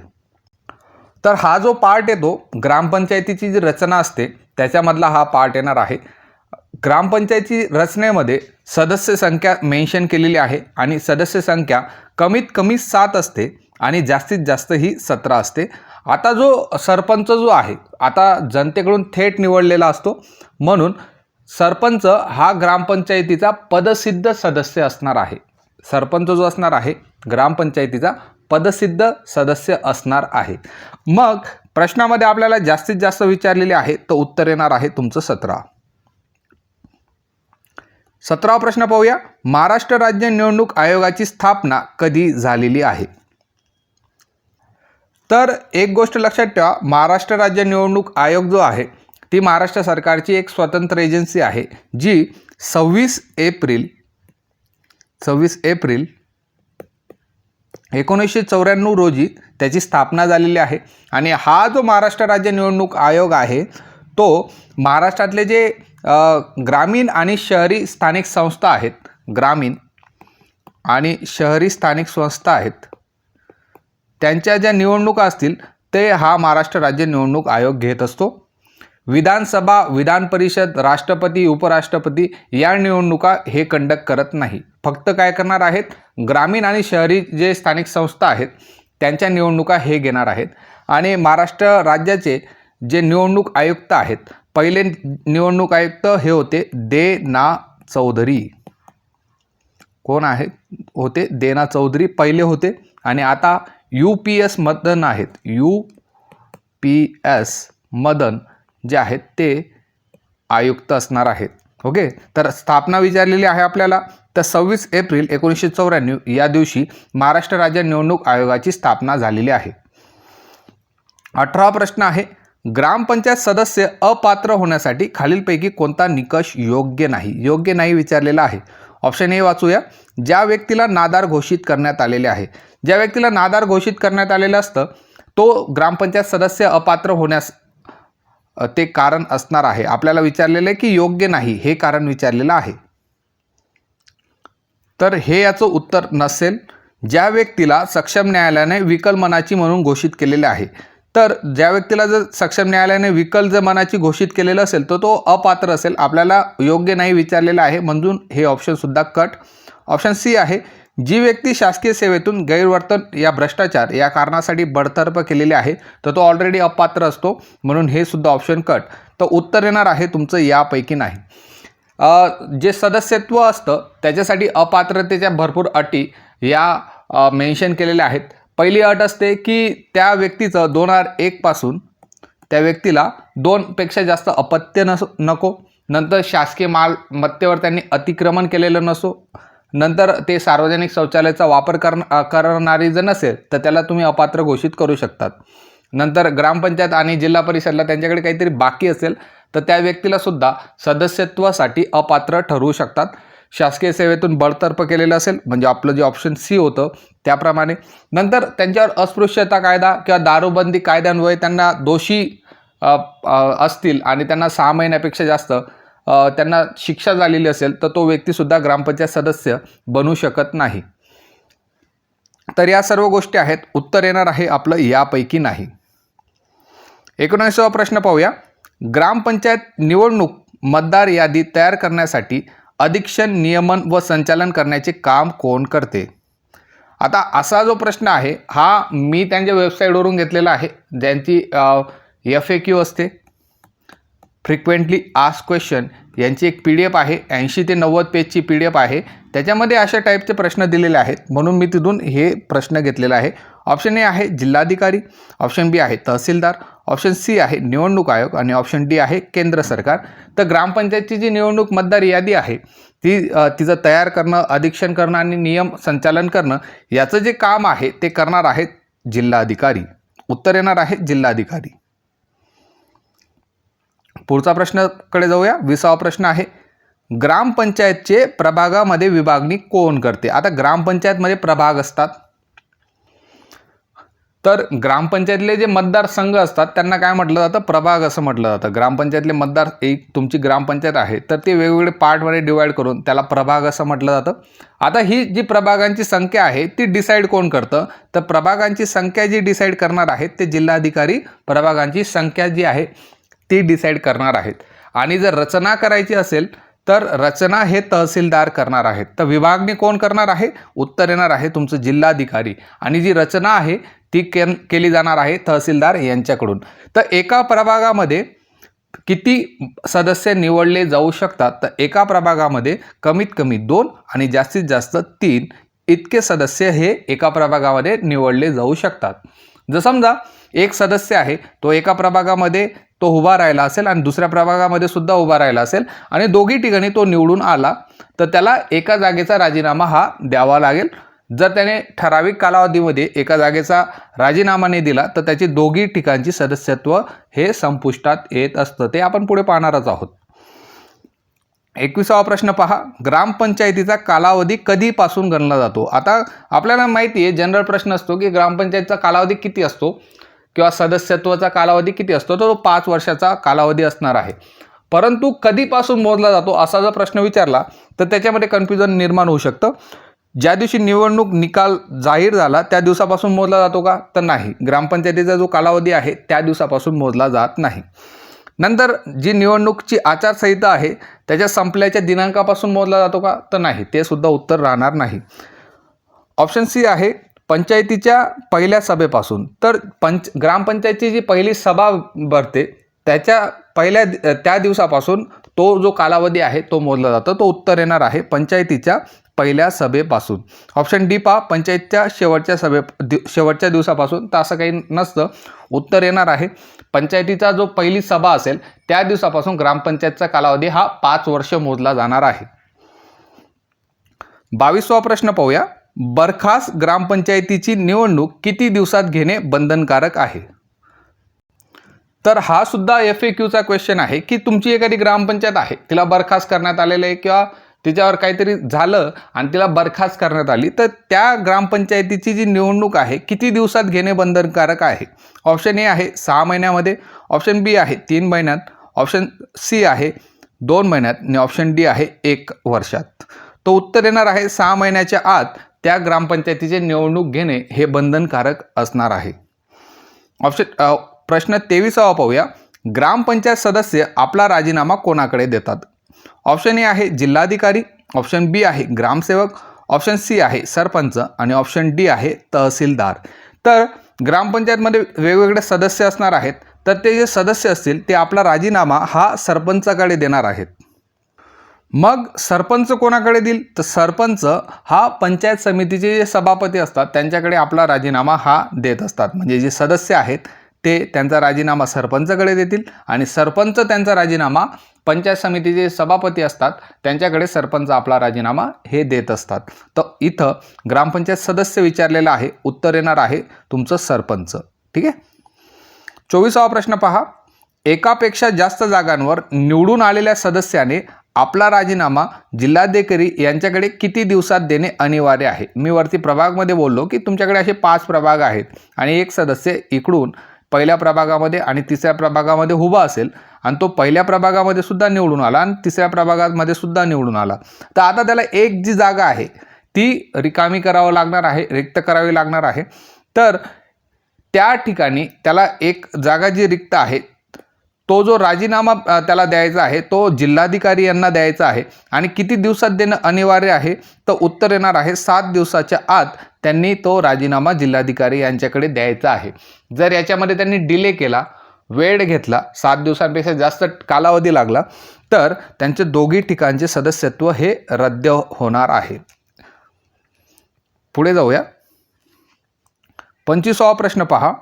तर हा जो पार्ट येतो ग्रामपंचायतीची जी रचना असते त्याच्यामधला हा पार्ट येणार आहे. ग्रामपंचायती रचनेमध्ये सदस्य संख्या मेन्शन केलेली आहे आणि सदस्य संख्या कमीत कमी 7 असते आणि जास्तीत जास्त ही 17 असते. आता जो सरपंच जो आहे आता जनतेकडून थेट निवडलेला असतो म्हणून सरपंच हा ग्रामपंचायतीचा पदसिद्ध सदस्य असणार आहे. सरपंच जो असणार आहे ग्रामपंचायतीचा पदसिद्ध सदस्य असणार आहे. मग प्रश्नामध्ये आपल्याला जास्तीत जास्त विचारलेले आहे तर उत्तर येणार आहे तुमचं 17. 17वा प्रश्न पाहूया. महाराष्ट्र राज्य निवडणूक आयोगाची स्थापना कधी झालेली आहे? तर एक गोष्ट लक्षात ठेवा, महाराष्ट्र राज्य निवडणूक आयोग जो आहे ती महाराष्ट्र सरकारची एक स्वतंत्र एजन्सी आहे जी 26 एप्रिल 1994 रोजी त्याची स्थापना झालेली आहे. आणि हा जो महाराष्ट्र राज्य निवडणूक आयोग आहे तो महाराष्ट्रातले जे ग्रामीण आणि शहरी स्थानिक संस्था आहेत, ग्रामीण आणि शहरी स्थानिक संस्था आहेत त्यांच्या ज्या निवडणुका असतील ते हा महाराष्ट्र राज्य निवडणूक आयोग घेत असतो. विधानसभा, विधान परिषद, राष्ट्रपती, उपराष्ट्रपती या निवडणुका हे कंडक्ट करत नाही. फक्त काय करणार आहेत, ग्रामीण आणि शहरी जे स्थानिक संस्था आहेत त्यांच्या निवडणुका हे घेणार आहेत. आणि महाराष्ट्र राज्याचे जे निवडणूक आयुक्त आहेत, पहिले निवडणूक आयुक्त हे होते दे ना चौधरी. कोण आहेत? होते दे ना चौधरी पहिले होते. आणि आता UPS मदन आहेत, UPS मदन जे आहेत ते आयुक्त असणार आहेत. ओके, तर स्थापना विचारलेली आहे आपल्याला. तर 26 एप्रिल 1994 या दिवशी महाराष्ट्र राज्य निवडणूक आयोगाची स्थापना झालेली आहे. 18वा प्रश्न आहे, ग्रामपंचायत सदस्य अपात्र होण्यासाठी खालीलपैकी कोणता निकष योग्य नाही? योग्य नाही विचारलेला आहे. ऑप्शन ए वाचूया. ज्या व्यक्तीला नादार घोषित करण्यात आलेले आहे. ज्या व्यक्तीला नादार घोषित करण्यात आलेलं असतं तो ग्रामपंचायत सदस्य अपात्र होण्यास ते कारण असणार आहे. आपल्याला विचारलेलं आहे की योग्य नाही हे कारण विचारलेलं आहे. तर हे याचं उत्तर नसेल. ज्या व्यक्तीला सक्षम न्यायालयाने विकल मनाची म्हणून घोषित केलेले आहे. तर ज्या व्यक्तीला जर सक्षम न्यायालयाने विकल जर मनाची घोषित केलेलं असेल तर तो अपात्र असेल. आपल्याला योग्य नाही विचारलेलं आहे म्हणून हे ऑप्शनसुद्धा कट. ऑप्शन सी आहे, जी व्यक्ती शासकीय सेवेतून गैरवर्तन या भ्रष्टाचार या कारणासाठी बडतर्फ केलेली आहे तर तो ऑलरेडी अपात्र असतो म्हणून हे सुद्धा ऑप्शन कट. तर उत्तर येणार आहे तुमचं यापैकी नाही. जे सदस्यत्व असतं त्याच्यासाठी अपात्रतेच्या भरपूर अटी या मेन्शन केलेल्या आहेत. पहिली अट असते की त्या व्यक्तीचं 2001 पासून त्या व्यक्तीला 2पेक्षा जास्त अपत्य नको. नंतर शासकीय मालमत्तेवर त्यांनी अतिक्रमण केलेलं नसो. नंतर ते सार्वजनिक शौचालयाचा वापर करणारी जर नसेल तर त्याला तुम्ही अपात्र घोषित करू शकतात. नंतर ग्रामपंचायत आणि जिल्हा परिषदला त्यांच्याकडे काहीतरी बाकी असेल तर त्या व्यक्तीला सुद्धा सदस्यत्वासाठी अपात्र ठरवू शकतात. शासकीय सेवेतून बडतर्फ केलेलं असेल म्हणजे आपलं जे ऑप्शन सी होतं त्याप्रमाणे. नंतर त्यांच्यावर अस्पृश्यता कायदा किंवा दारूबंदी कायद्यान्वये त्यांना दोषी असतील आणि त्यांना 6 महिन्यापेक्षा जास्त त्यांना शिक्षा झालेली असेल तर तो व्यक्तीसुद्धा ग्रामपंचायत सदस्य बनू शकत नाही. तर या सर्व गोष्टी आहेत. उत्तर येणार आहे आपलं यापैकी नाही. 19वा प्रश्न पाहूया. ग्रामपंचायत निवडणूक मतदार यादी तयार करण्यासाठी अधीक्षण, नियमन व संचालन करण्याचे काम कोण करते? आता असा जो प्रश्न आहे हा मी त्यांच्या वेबसाईटवरून घेतलेला आहे. ज्यांची FAQ असते, फ्रिक्वेंटली आस्क्ड क्वेश्चन, यांची एक PDF आहे. 80 ते 90 पेजची PDF आहे. त्याच्यामध्ये अशा टाईपचे प्रश्न दिलेले आहेत म्हणून मी तिथून हे प्रश्न घेतलेला आहे. ऑप्शन ए आहे जिल्हाधिकारी, ऑप्शन बी आहे तहसीलदार, ऑप्शन सी आहे निवडणूक आयोग आणि ऑप्शन डी आहे केंद्र सरकार. तर ग्रामपंचायतची जी निवडणूक मतदार यादी आहे तिचं तयार करणं, अधीक्षण करणं आणि नियम संचालन करणं याचं जे काम आहे ते करणार आहेत जिल्हाधिकारी. उत्तर येणार आहे जिल्हाधिकारी. पुढचा प्रश्नाकडे जाऊया. 20वा प्रश्न आहे, ग्रामपंचायतचे प्रभागामध्ये विभागणी कोण करते? आता ग्रामपंचायतमध्ये प्रभाग असतात. तर ग्रामपंचायतले जे मतदारसंघ असतात त्यांना काय म्हटलं जातं? प्रभाग असं म्हटलं जातं. ग्रामपंचायतले मतदार, एक तुमची ग्रामपंचायत आहे तर ते वेगवेगळे पार्टमध्ये डिवाईड करून त्याला प्रभाग असं म्हटलं जातं. आता ही जी प्रभागांची संख्या आहे ती डिसाईड कोण करतं? तर प्रभागांची संख्या जी डिसाईड करणार आहेत ते जिल्हाधिकारी प्रभागांची संख्या जी आहे ती डिसाईड करणार आहेत. आणि जर रचना करायची असेल तर रचना हे तहसीलदार करणार आहेत. तर विभागणी कोण करणार आहे? उत्तर येणार आहे तुमचं जिल्हाधिकारी. आणि जी रचना आहे ती केली जाणार आहे तहसीलदार यांच्याकडून. तर एका प्रभागामध्ये किती सदस्य निवडले जाऊ शकतात? तर एका प्रभागामध्ये कमीत कमी 2 आणि जास्तीत जास्त 3 इतके सदस्य हे एका प्रभागामध्ये निवडले जाऊ शकतात. जर समजा एक सदस्य आहे तो एका प्रभागामध्ये तो उभा राहिला असेल आणि दुसऱ्या प्रभागामध्ये सुद्धा उभा राहिला असेल आणि दोघी ठिकाणी तो निवडून आला तर त्याला एका जागेचा राजीनामा हा द्यावा लागेल. जर त्याने ठराविक कालावधीमध्ये एका जागेचा राजीनामा नाही दिला तर त्याची दोघी ठिकाणची सदस्यत्व हे संपुष्टात येत असतं. ते आपण पुढे पाहणारच आहोत. 21वा प्रश्न पहा, ग्रामपंचायतीचा कालावधी कधीपासून गणला जातो? आता आपल्याला माहिती आहे जनरल प्रश्न असतो की ग्रामपंचायतीचा कालावधी किती असतो किंवा सदस्यत्वाचा कालावधी किती असतो? तो 5 वर्षाचा कालावधी असणार आहे. परंतु कधीपासून मोजला जातो असा जर प्रश्न विचारला तर त्याच्यामध्ये कन्फ्युजन निर्माण होऊ शकतं. ज्या दिवशी निवडणूक निकाल जाहीर झाला त्या दिवसापासून मोजला जातो का? तर नाही. ग्रामपंचायतीचा जो कालावधी आहे त्या दिवसापासून मोजला जात नाही. नंतर जी निवडणूकची आचारसंहिता आहे त्याच्या संपल्याच्या दिनांकापासून मोजला जातो का? तर नाही. ते सुद्धा उत्तर राहणार नाही. ऑप्शन सी आहे पंचायतीच्या पहिल्या सभेपासून. तर ग्रामपंचायतीची जी पहिली सभा भरते त्या दिवसापासून तो जो कालावधी आहे तो मोजला जातो. तो उत्तर येणार आहे पंचायतीच्या पहिल्या सभेपासून. ऑप्शन डी पहा, पंचायतच्या शेवटच्या दिवसापासून. तर असं काही नसतं. उत्तर येणार आहे पंचायतीचा जो पहिली सभा असेल त्या दिवसापासून ग्रामपंचायतचा कालावधी हा 5 वर्ष मोजला जाणार आहे. 22वा प्रश्न पाहूया. बरखास्त ग्रामपंचायतीची निवडणूक किती दिवसात घेणे बंधनकारक आहे? तर हा सुद्धा FAQचा क्वेश्चन आहे की तुमची एखादी ग्रामपंचायत आहे, तिला बरखास्त करण्यात आलेलं आहे किंवा तिच्यावर काहीतरी झालं आणि तिला बरखास्त करण्यात आली, तर त्या ग्रामपंचायतीची जी निवडणूक आहे किती दिवसात घेणे बंधनकारक आहे? ऑप्शन ए आहे 6 महिन्यामध्ये, ऑप्शन बी आहे 3 महिन्यात, ऑप्शन सी आहे 2 महिन्यात आणि ऑप्शन डी आहे 1 वर्षात. तो उत्तर येणार आहे 6 महिन्याच्या आत त्या ग्रामपंचायतीचे निवडणूक घेणे हे बंधनकारक असणार आहे. प्रश्न 23वा पाहूया. ग्रामपंचायत सदस्य आपला राजीनामा कोणाकडे देतात? ऑप्शन ए आहे जिल्हाधिकारी, ऑप्शन बी आहे ग्रामसेवक, ऑप्शन सी आहे सरपंच आणि ऑप्शन डी आहे तहसीलदार. तर ग्रामपंचायतमध्ये वेगवेगळे सदस्य असणार आहेत, तर ते जे सदस्य असतील ते आपला राजीनामा हा सरपंचाकडे देणार आहेत. मग सरपंच कोणाकडे देईल? तर सरपंच हा पंचायत समितीचे जे सभापती असतात त्यांच्याकडे आपला राजीनामा हा देत असतात. म्हणजे जे सदस्य आहेत ते त्यांचा राजीनामा सरपंचाकडे देतील आणि सरपंच त्यांचा राजीनामा पंचायत समितीचे सभापती असतात त्यांच्याकडे सरपंच आपला राजीनामा हे देत असतात. तर इथं ग्रामपंचायत सदस्य विचारलेला आहे, उत्तर येणार आहे तुमचं सरपंच. ठीक आहे. 24वा प्रश्न पहा. एकापेक्षा जास्त जागांवर निवडून आलेल्या सदस्याने आपला राजीनामा जिल्हाधिकारी यांच्याकडे किती दिवसात देणे अनिवार्य आहे? मी वरती प्रभागमध्ये बोललो की तुमच्याकडे असे 5 प्रभाग आहेत आणि एक सदस्य इकडून पहिल्या प्रभागामध्ये आणि तिसऱ्या प्रभागामध्ये उभा असेल आणि तो पहिल्या प्रभागामध्ये सुद्धा निवडून आला आणि तिसऱ्या प्रभागामध्ये सुद्धा निवडून आला, तर आता त्याला एक जी जागा आहे ती रिकामी करावं लागणार आहे, रिक्त करावी लागणार आहे. तर त्या ठिकाणी त्याला एक जागा जी रिक्त आहे तो जो राजीनामा त्याला द्यायचा आहे तो जिल्हाधिकारी यांना द्यायचा आहे आणि किती दिवसात देणं अनिवार्य आहे? तर उत्तर येणार आहे 7 दिवसाच्या आत त्यांनी तो राजीनामा जिल्हाधिकारी यांच्याकडे द्यायचा आहे. जर याच्यामध्ये त्यांनी डिले केला, वेळ घेतला, 7 दिवसांपेक्षा जास्त कालावधी लागला, तर त्यांचे दोघी ठिकाणचे सदस्यत्व हे रद्द होणार आहे. पुढे जाऊया. 25वा प्रश्न पहा.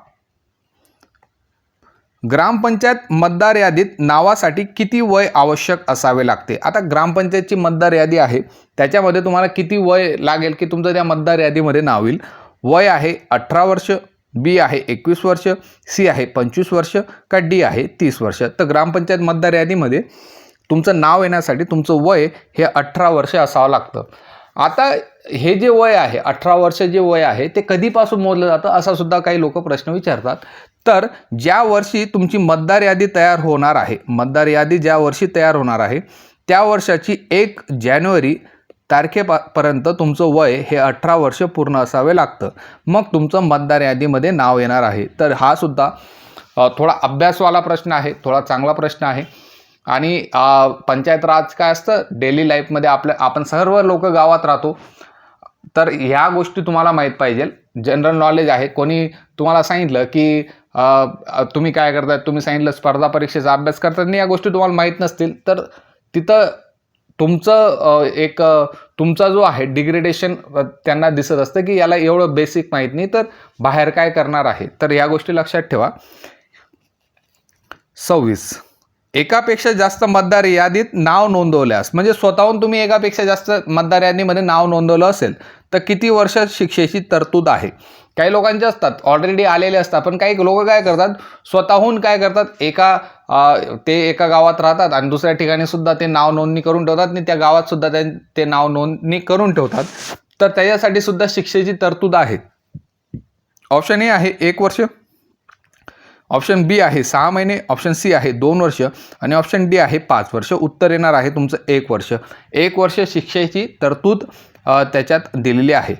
ग्रामपंचायत मतदार यादीत नावासाठी किती वय आवश्यक असावे लागते? आता ग्रामपंचायतची मतदार यादी आहे त्याच्यामध्ये तुम्हाला किती वय लागेल की तुमचं त्या मतदार यादीमध्ये नाव येईल? वय आहे 18 वर्ष, बी आहे 21 वर्ष, सी आहे 25 वर्ष का डी आहे 30 वर्ष. तर ग्रामपंचायत मतदार यादीमध्ये तुमचं नाव येण्यासाठी तुमचं वय हे 18 वर्ष असावं लागतं. आता हे जे वय आहे 18 वर्ष जे वय आहे ते कधीपासून मोजलं जातं असा सुद्धा काही लोक प्रश्न विचारतात. तर ज्या वर्षी तुमची मतदार यादी तयार होणार आहे, मतदार यादी ज्या वर्षी तयार होणार आहे त्या वर्षाची 1 जानेवारी तारखेपर्यंत तुमचं वय हे 18 वर्ष पूर्ण असावे लागतं. मग तुमचं मतदार यादीमध्ये नाव येणार आहे. तर हा सुद्धा थोडा अभ्यासवाला प्रश्न आहे, थोडा चांगला प्रश्न आहे. आणि पंचायत राज काय असतं डेली लाईफमध्ये आपण सर्व लोक गावात राहतो, तर ह्या गोष्टी तुम्हाला माहीत पाहिजे. जनरल नॉलेज आहे. कोणी तुम्हाला सांगितलं की तुम्ही काय करताय, तुम्ही सांगितलं स्पर्धा परीक्षेचा अभ्यास करतात आणि या गोष्टी तुम्हाला माहीत नसतील, तर तिथं तुमचं तुमचा जो आहे डिग्रेडेशन त्यांना दिसत असतं की याला एवढं बेसिक माहीत नाही, तर बाहेर काय करणार आहे. तर ह्या गोष्टी लक्षात ठेवा. 26. एकापेक्षा जास्त मतदार यादीत नाव नोंदवल्यास, म्हणजे स्वतःहून तुम्ही एकापेक्षा जास्त मतदार यादीमध्ये नाव नोंदवलं असेल तर किती वर्ष शिक्षेची तरतूद आहे? काही लोकांचे असतात ऑलरेडी आलेले असतात, पण काही लोक काय करतात स्वतःहून काय करतात, ते एका गावात राहतात आणि दुसऱ्या ठिकाणी सुद्धा ते नाव नोंदणी करून ठेवतात आणि त्या गावात सुद्धा ते नाव नोंदणी करून ठेवतात. तर त्याच्यासाठी सुद्धा शिक्षेची तरतूद आहे. ऑप्शन ए आहे 1 वर्ष, ऑप्शन बी आहे 6 महिने, ऑप्शन सी आहे 2 वर्ष आणि ऑप्शन डी आहे 5 वर्ष. उत्तर येणार आहे तुमचं 1 वर्ष. 1 वर्ष शिक्षेची तरतूद त्याच्यात दिलेली आहे.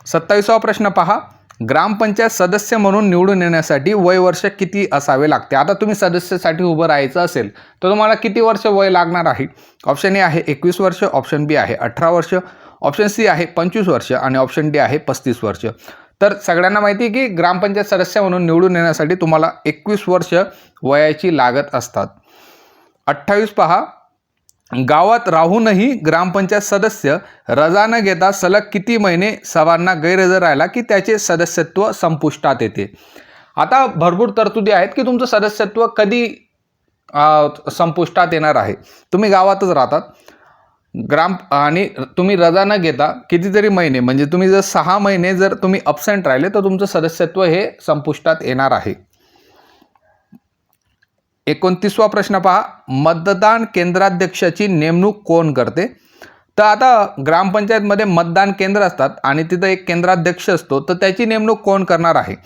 27वा प्रश्न पहा. ग्रामपंचायत सदस्य म्हणून निवडून येण्यासाठी वय वर्ष किती असावे लागते? आता तुम्ही सदस्यासाठी उभं राहायचं असेल तर तुम्हाला किती वर्ष वय लागणार आहे? ऑप्शन ए आहे 21 वर्ष, ऑप्शन बी आहे 18 वर्ष, ऑप्शन सी आहे 25 वर्ष आणि ऑप्शन डी आहे 35 वर्ष. तर सगळ्यांना माहिती आहे की ग्रामपंचायत सदस्य म्हणून निवडून येण्यासाठी तुम्हाला 21 वर्ष वयाची लागत असतात. 28 पहा. गावात राहूनही ग्रामपंचायत सदस्य रजा न घेता सलग किती महिने सभांना गैरहजर राहिला की त्याचे सदस्यत्व संपुष्टात येते. आता भरपूर तरतुदी आहेत की तुमचं सदस्यत्व कधी संपुष्टात येणार आहे. तुम्ही गावातच राहतात आणि तुम्ही रजा न घेता कितीतरी महिने, म्हणजे तुम्ही जर 6 महिने जर तुम्ही अब्सेंट राहिले तर तुमचं सदस्यत्व हे संपुष्टात येणार आहे. 29वा प्रश्न पहा, मतदान केंद्राध्यक्षाची नेमणूक कोण करते? तर आता ग्रामपंचायतमध्ये मतदान केंद्र असतात आणि तिथं एक केंद्राध्यक्ष असतो, तर त्याची नेमणूक कोण करणार आहे?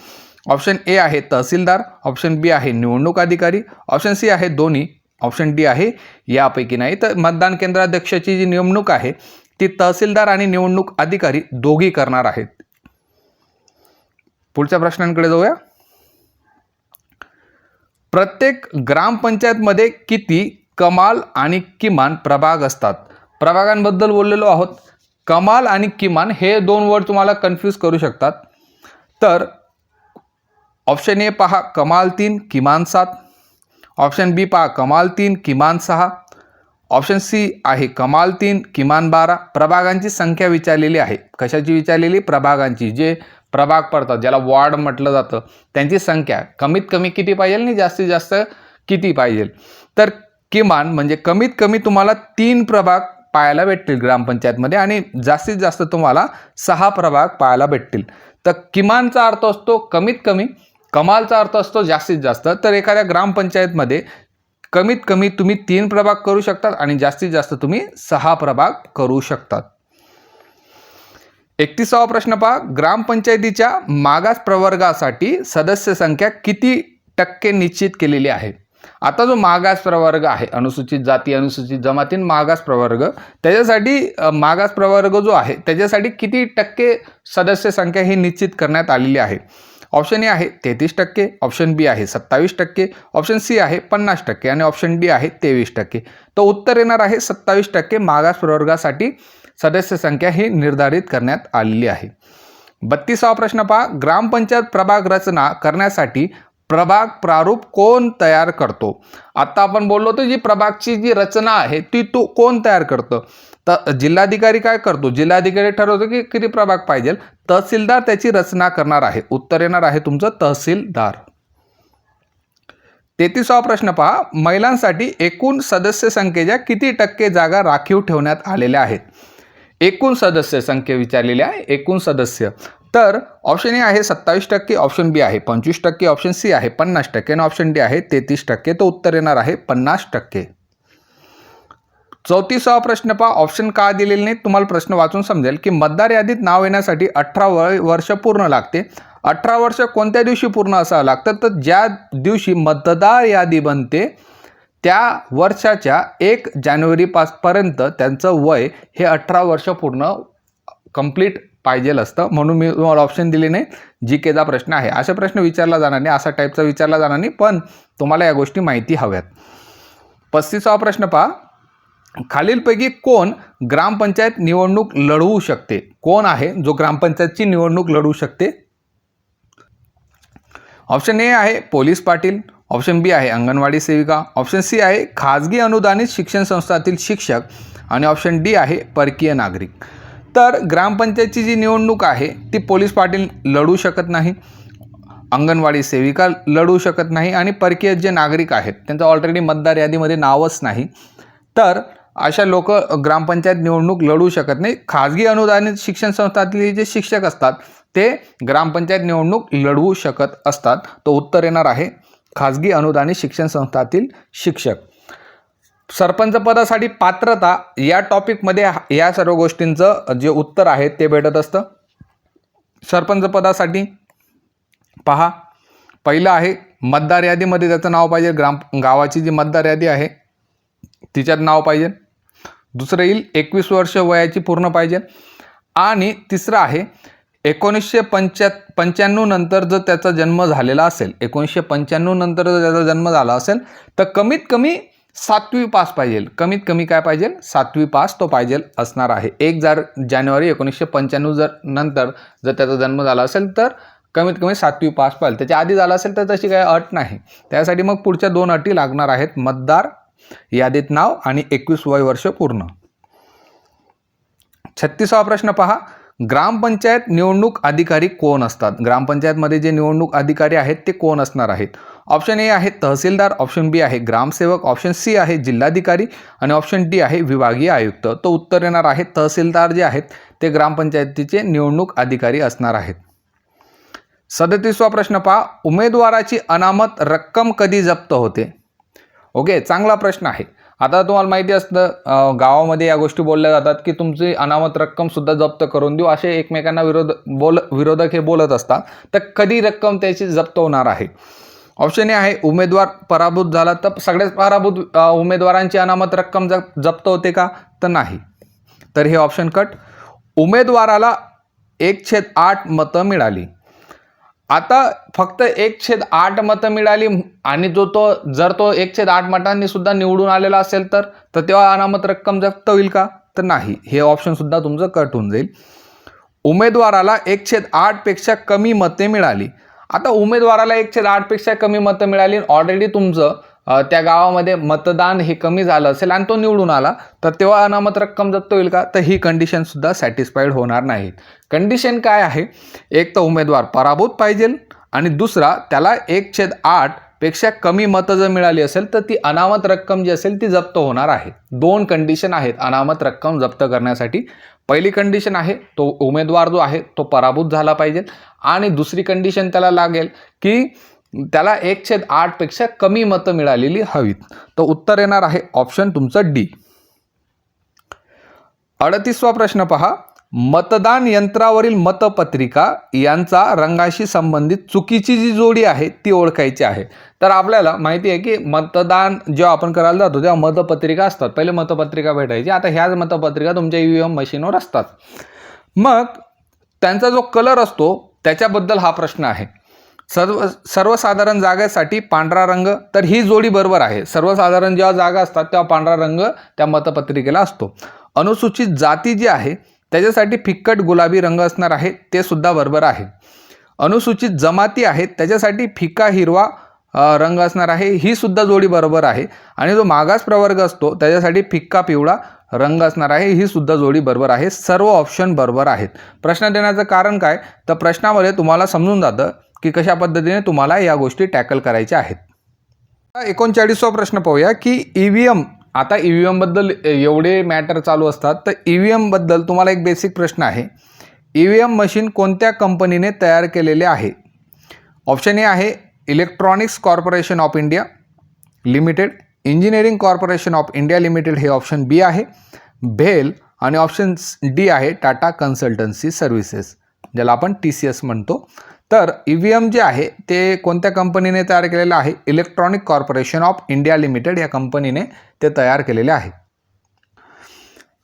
ऑप्शन ए आहे तहसीलदार, ऑप्शन बी आहे निवडणूक अधिकारी, ऑप्शन सी आहे दोन्ही, ऑप्शन डी आहे यापैकी नाही. तर मतदान केंद्राध्यक्षाची जी नेमणूक आहे ती तहसीलदार आणि निवडणूक अधिकारी दोघी करणार आहेत. पुढच्या प्रश्नांकडे जाऊया. प्रत्येक ग्रामपंचायतमध्ये किती कमाल आणि किमान प्रभाग असतात? प्रभागांबद्दल बोललेलो आहोत. कमाल आणि किमान हे 2 वर्ड तुम्हाला कन्फ्यूज करू शकतात. तर ऑप्शन ए पहा कमाल 3 किमान 7, ऑप्शन बी पहा कमाल 3 किमान 6, ऑप्शन सी आहे कमाल 3 किमान 12. प्रभागांची संख्या विचारलेली आहे. कशाची विचारलेली? प्रभागांची. जे प्रभाग पडतात, ज्याला वॉर्ड म्हटलं जातं, त्यांची संख्या कमीत कमी किती पाहिजे आणि जास्तीत जास्त किती पाहिजे. तर किमान म्हणजे कमीत कमी तुम्हाला 3 प्रभाग पाहायला भेटतील ग्रामपंचायतमध्ये आणि जास्तीत जास्त तुम्हाला 6 प्रभाग पाहायला भेटतील. तर किमानचा अर्थ असतो कमीत कमी, कमालचा अर्थ असतो जास्तीत जास्त. तर एखाद्या ग्रामपंचायतमध्ये कमीत कमी तुम्ही 3 प्रभाग करू शकतात आणि जास्तीत जास्त तुम्ही 6 प्रभाग करू शकतात. 31वा प्रश्न पहा, ग्रामपंचायतीच्या मागास प्रवर्गासाठी सदस्य संख्या किती टक्के निश्चित केलेली आहे? आता जो मागास प्रवर्ग आहे, अनुसूचित जाती, अनुसूचित जमाती, मागास प्रवर्ग, त्याच्यासाठी मागास प्रवर्ग जो आहे त्याच्यासाठी किती टक्के सदस्य संख्या ही निश्चित करण्यात आलेली आहे? ऑप्शन ए आहे 33%, ऑप्शन बी आहे 27%, ऑप्शन सी आहे 50% आणि ऑप्शन डी आहे 23%. तर उत्तर येणार आहे 27% मागास प्रवर्गासाठी सदस्य संख्या ही निर्धारित करण्यात आलेली आहे. 32वा प्रश्न पहा, ग्रामपंचायत प्रभाग रचना करण्यासाठी प्रभाग प्रारूप कोण तयार करतो? आता आपण बोललो होतो जी प्रभागची जी रचना आहे ती कोण तयार करतं? तर जिल्हाधिकारी काय करतो? जिल्हाधिकारी ठरवतो की किती प्रभाग पाहिजे. तहसीलदार त्याची रचना करणार आहे. उत्तर येणार आहे तुमचं तहसीलदार. 33वा प्रश्न पहा, महिलांसाठी एकूण सदस्य संख्येच्या किती टक्के जागा राखीव ठेवण्यात आलेल्या आहेत? एकूण सदस्य संख्या विचारलेली आहे, एकूण सदस्य. तर ऑप्शन ए आहे 27%, ऑप्शन बी आहे 25%, ऑप्शन सी आहे 50% आणि ऑप्शन डी आहे 33%. तो उत्तर येणार आहे 50%. 34वा प्रश्न पहा, ऑप्शन का दिलेले नाही तुम्हाला प्रश्न वाचून समजेल की मतदार यादीत नाव येण्यासाठी 18 वर्ष पूर्ण लागते. 18 वर्ष कोणत्या दिवशी पूर्ण असावं लागतं? तर ज्या दिवशी मतदार यादी बनते त्या वर्षाच्या 1 जानेवारीपर्यंत त्यांचं वय हे 18 वर्ष पूर्ण कंप्लीट पाहिजे असतं. म्हणून मी तुम्हाला ऑप्शन दिले नाही. जीकेचा प्रश्न आहे, असा प्रश्न विचारला जाणार नाही, असा टाईपचा विचारला जाणार नाही, पण तुम्हाला या गोष्टी माहिती हव्यात. 35वा प्रश्न पहा, खालीलपैकी कोण ग्रामपंचायत निवडणूक लढवू शकते? कोण आहे जो ग्रामपंचायतची निवडणूक लढवू शकते? ऑप्शन ए आहे पोलीस पाटील, ऑप्शन बी आहे अंगणवाडी सेविका, ऑप्शन सी आहे खाजगी अनुदानित शिक्षण संस्थातील शिक्षक आणि ऑप्शन डी आहे परकीय नागरिक. तर ग्रामपंचायतची जी निवडणूक आहे ती पोलीस पाटील लढू शकत नाही, अंगणवाडी सेविका लढू शकत नाही आणि परकीय जे नागरिक आहेत त्यांचं ऑलरेडी मतदार यादीमध्ये नावच नाही. तर अशा लोक ग्रामपंचायत निवडणूक लढू शकत नाही. खाजगी अनुदानित शिक्षण संस्थातील जे शिक्षक असतात ते ग्रामपंचायत निवडणूक लढवू शकत असतात. तो उत्तर येणार आहे खाजगी अनुदानित शिक्षण संस्थातील शिक्षक. सरपंच पदासाठी पात्रता या टॉपिकमध्ये या सर्व गोष्टींचं जे उत्तर आहे ते भेटत असतं. सरपंच पदासाठी पहा, पहिलं आहे मतदार यादीमध्ये त्याचं नाव पाहिजे, गावाची जी मतदार यादी आहे तिच्यात नाव पाहिजे. दुसरं येईल 21 वर्ष वयाची पूर्ण पाहिजे आणि तिसरं आहे 1995 नंतर जर त्याचा जन्म झालेला असेल, 1995 नंतर जर त्याचा जन्म झाला असेल तर कमीत कमी 7वी पास पाहिजे. कमीत कमी काय पाहिजे? 7वी पास तो पाहिजे असणार आहे. 1 जानेवारी 1995 जर नंतर जर त्याचा जन्म झाला असेल तर कमीत कमी 7वी पास पाहिजे. त्याच्या आधी झाला असेल तर तशी काही अट नाही. त्यासाठी मग पुढच्या 2 अटी लागणार आहेत. मतदार यादीत नाव आणि 21 वय वर्ष पूर्ण. 36वा प्रश्न पहा, ग्रामपंचायत निवडणूक अधिकारी कोण असतात? ग्रामपंचायतमध्ये जे निवडणूक अधिकारी आहेत ते कोण असणार आहेत? ऑप्शन ए आहे तहसीलदार, ऑप्शन बी आहे ग्रामसेवक, ऑप्शन सी आहे जिल्हाधिकारी आणि ऑप्शन डी आहे विभागीय आयुक्त. तो उत्तर येणार आहे तहसीलदार जे आहेत ते ग्रामपंचायतीचे निवडणूक अधिकारी असणार आहेत. 37वा प्रश्न पहा, उमेदवाराची अनामत रक्कम कधी जप्त होते? ओके, चांगला प्रश्न आहे. आता तुम्हाला माहिती असतं गावामध्ये या गोष्टी बोलल्या जातात की तुमची अनामत रक्कम सुद्धा जप्त करून देऊ, असे एकमेकांना विरोधक हे बोलत असतात. तर कधी रक्कम त्याची जप्त होणार आहे? ऑप्शन ए आहे उमेदवार पराभूत झाला तर सगळ्याच पराभूत उमेदवारांची अनामत रक्कम जप्त होते का? तर नाही. तर हे ऑप्शन कट. उमेदवाराला 1/8 मतं मिळाली. आता फक्त 1/8 मतं मिळाली आणि जर तो 1/8 मतांनी सुद्धा निवडून आलेला असेल तर तेव्हा अनामत रक्कम जप्त होईल का? तर नाही. हे ऑप्शन सुद्धा तुमचं कट होऊन जाईल. उमेदवाराला 1/8 पेक्षा कमी मते मिळाली. आता उमेदवाराला 1/8 पेक्षा कमी मतं मिळाली, ऑलरेडी तुमचं त्या गावामध्ये मतदान हे कमी झालं असेल आणि तो निवडून आला तर तेव्हा अनामत रक्कम जप्त होईल का? तर ही कंडिशन सुद्धा सॅटिस्फाईड होणार नाही. कंडिशन काय आहे? एक तर उमेदवार पराभूत पाहिजे आणि दुसरा त्याला 1/8 पेक्षा कमी मतं जर मिळाली असेल तर ती अनामत रक्कम जी असेल ती जप्त होणार आहे. 2 कंडिशन आहेत अनामत रक्कम जप्त करण्यासाठी. पहिली कंडिशन आहे तो उमेदवार जो आहे तो पराभूत झाला पाहिजे आणि दुसरी कंडिशन त्याला लागेल की त्याला 1/8 पेक्षा कमी मतं मिळालेली हवीत. तर उत्तर येणार आहे ऑप्शन तुमचं डी. 38वा प्रश्न पहा, मतदान यंत्रावरील मतपत्रिका यांचा रंगाशी संबंधित चुकीची जी जोडी आहे ती ओळखायची आहे. तर आपल्याला माहिती आहे की मतदान जेव्हा आपण करायला जातो तेव्हा मतपत्रिका असतात. पहिले मतपत्रिका भेटायची, आता ह्याच मतपत्रिका तुमच्या EVM मशीनवर असतात. मग त्यांचा जो कलर असतो त्याच्याबद्दल हा प्रश्न आहे. सर्वसाधारण जागेसाठी पांढरा रंग, तर ही जोडी बरोबर आहे. सर्वसाधारण जेव्हा जागा असतात तेव्हा पांढरा रंग त्या मतपत्रिकेला असतो. अनुसूचित जाती जी आहे त्याच्यासाठी फिक्कट गुलाबी रंग असणार आहे, ते सुद्धा बरोबर आहे. अनुसूचित जमाती आहेत त्याच्यासाठी फिका हिरवा रंग असणार आहे, ही सुद्धा जोडी बरोबर आहे. आणि जो मागास प्रवर्ग असतो त्याच्यासाठी फिक्का पिवळा रंग असणार आहे, ही सुद्धा जोडी बरोबर आहे. सर्व ऑप्शन बरोबर आहेत. प्रश्न देण्याचं कारण काय? तर प्रश्नामध्ये तुम्हाला समजून जातं की कशा पद्धतीने तुम्हाला या गोष्टी टॅकल करायच्या आहेत. 39वा प्रश्न पाहूया की EVM, आता EVM बद्दल एवढे मॅटर चालू असतात तर EVM बद्दल तुम्हाला एक बेसिक प्रश्न आहे. EVM मशीन कोणत्या कंपनीने तयार केलेले आहे? ऑप्शन ए आहे electronics corporation of India limited, engineering corporation of India limited हे ऑप्शन बी आहे, भेल आणि ऑप्शन डी आहे टाटा कन्सल्टन्सी सर्व्हिसेस, ज्याला आपण TCS म्हणतो. तर EVM जे आहे ते कोणत्या कंपनीने तयार केलेलं आहे? Electronic corporation of India limited या कंपनीने ते तयार केलेले आहे.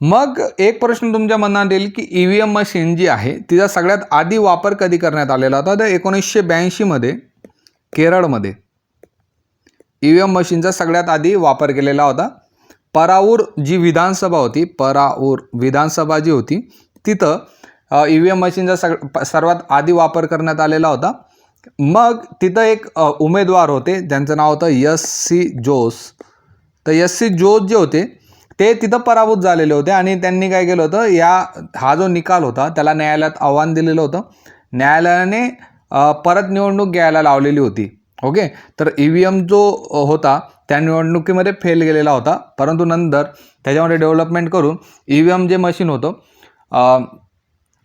मग एक प्रश्न तुमच्या मनात येईल की EVM मशीन जी आहे तिचा सगळ्यात आधी वापर कधी करण्यात आलेला होता? तर 1982 मध्ये केरळमध्ये EVM मशीनचा सगळ्यात आधी वापर केलेला होता. पराऊर जी विधानसभा होती, पराऊर विधानसभा जी होती तिथं EVM मशीनचा सर्वात आधी वापर करण्यात आलेला होता. मग तिथं एक उमेदवार होते ज्यांचं नाव होतं S.C. जोस. तर S.C. जोस जे होते ते तिथं पराभूत झालेले होते आणि त्यांनी काय केलं होतं, हा जो निकाल होता त्याला न्यायालयात आव्हान दिलेलं होतं. न्यायालयाने परत निवडणूक घ्यायला लावलेली होती. ओके, तर EVM जो होता त्या निवडणुकीमध्ये फेल गेलेला होता, परंतु नंतर त्याच्यामध्ये डेव्हलपमेंट करून EVM जे मशीन होतं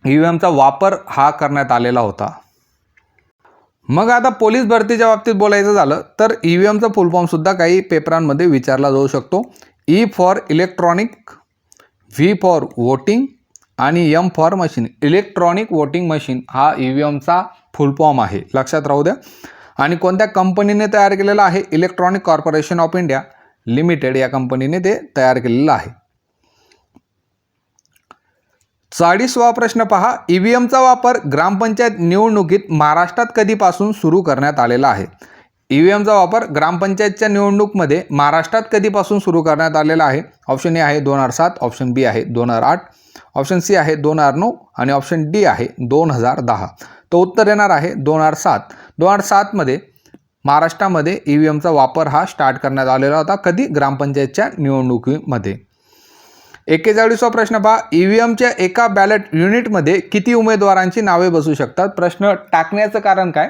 EVMचा वापर हा करण्यात आलेला होता. मग आता पोलीस भरतीच्या बाबतीत बोलायचं झालं तर EVMचा फुल फॉर्म सुद्धा काही पेपरांमध्ये विचारला जाऊ शकतो. E for electronic, V for voting आणि M for machine. Electronic voting machine हा EVMचा फुल फॉर्म आहे, लक्षात राहू द्या. आणि कोणत्या कंपनीने तयार केलेला आहे? Electronic corporation of India limited या कंपनीने ते तयार केलेलं आहे. 40वा प्रश्न पहा, EVMचा वापर ग्रामपंचायत निवडणुकीत महाराष्ट्रात कधीपासून सुरू करण्यात आलेला आहे? EVMचा वापर ग्रामपंचायतच्या निवडणूकमध्ये महाराष्ट्रात कधीपासून सुरू करण्यात आलेला आहे? ऑप्शन ए आहे 2007, ऑप्शन बी आहे 2008, ऑप्शन सी आहे 2009 आणि ऑप्शन डी आहे 2010. तो उत्तर येणार आहे 2007. 2007 मध्ये महाराष्ट्रामध्ये EVMचा वापर हा स्टार्ट करण्यात आलेला होता. कधी? ग्रामपंचायतच्या निवडणुकीमध्ये. 41वा प्रश्न पहा, EVMच्या एका बॅलेट युनिटमध्ये किती उमेदवारांची नावे बसू शकतात? प्रश्न टाकण्याचं कारण काय?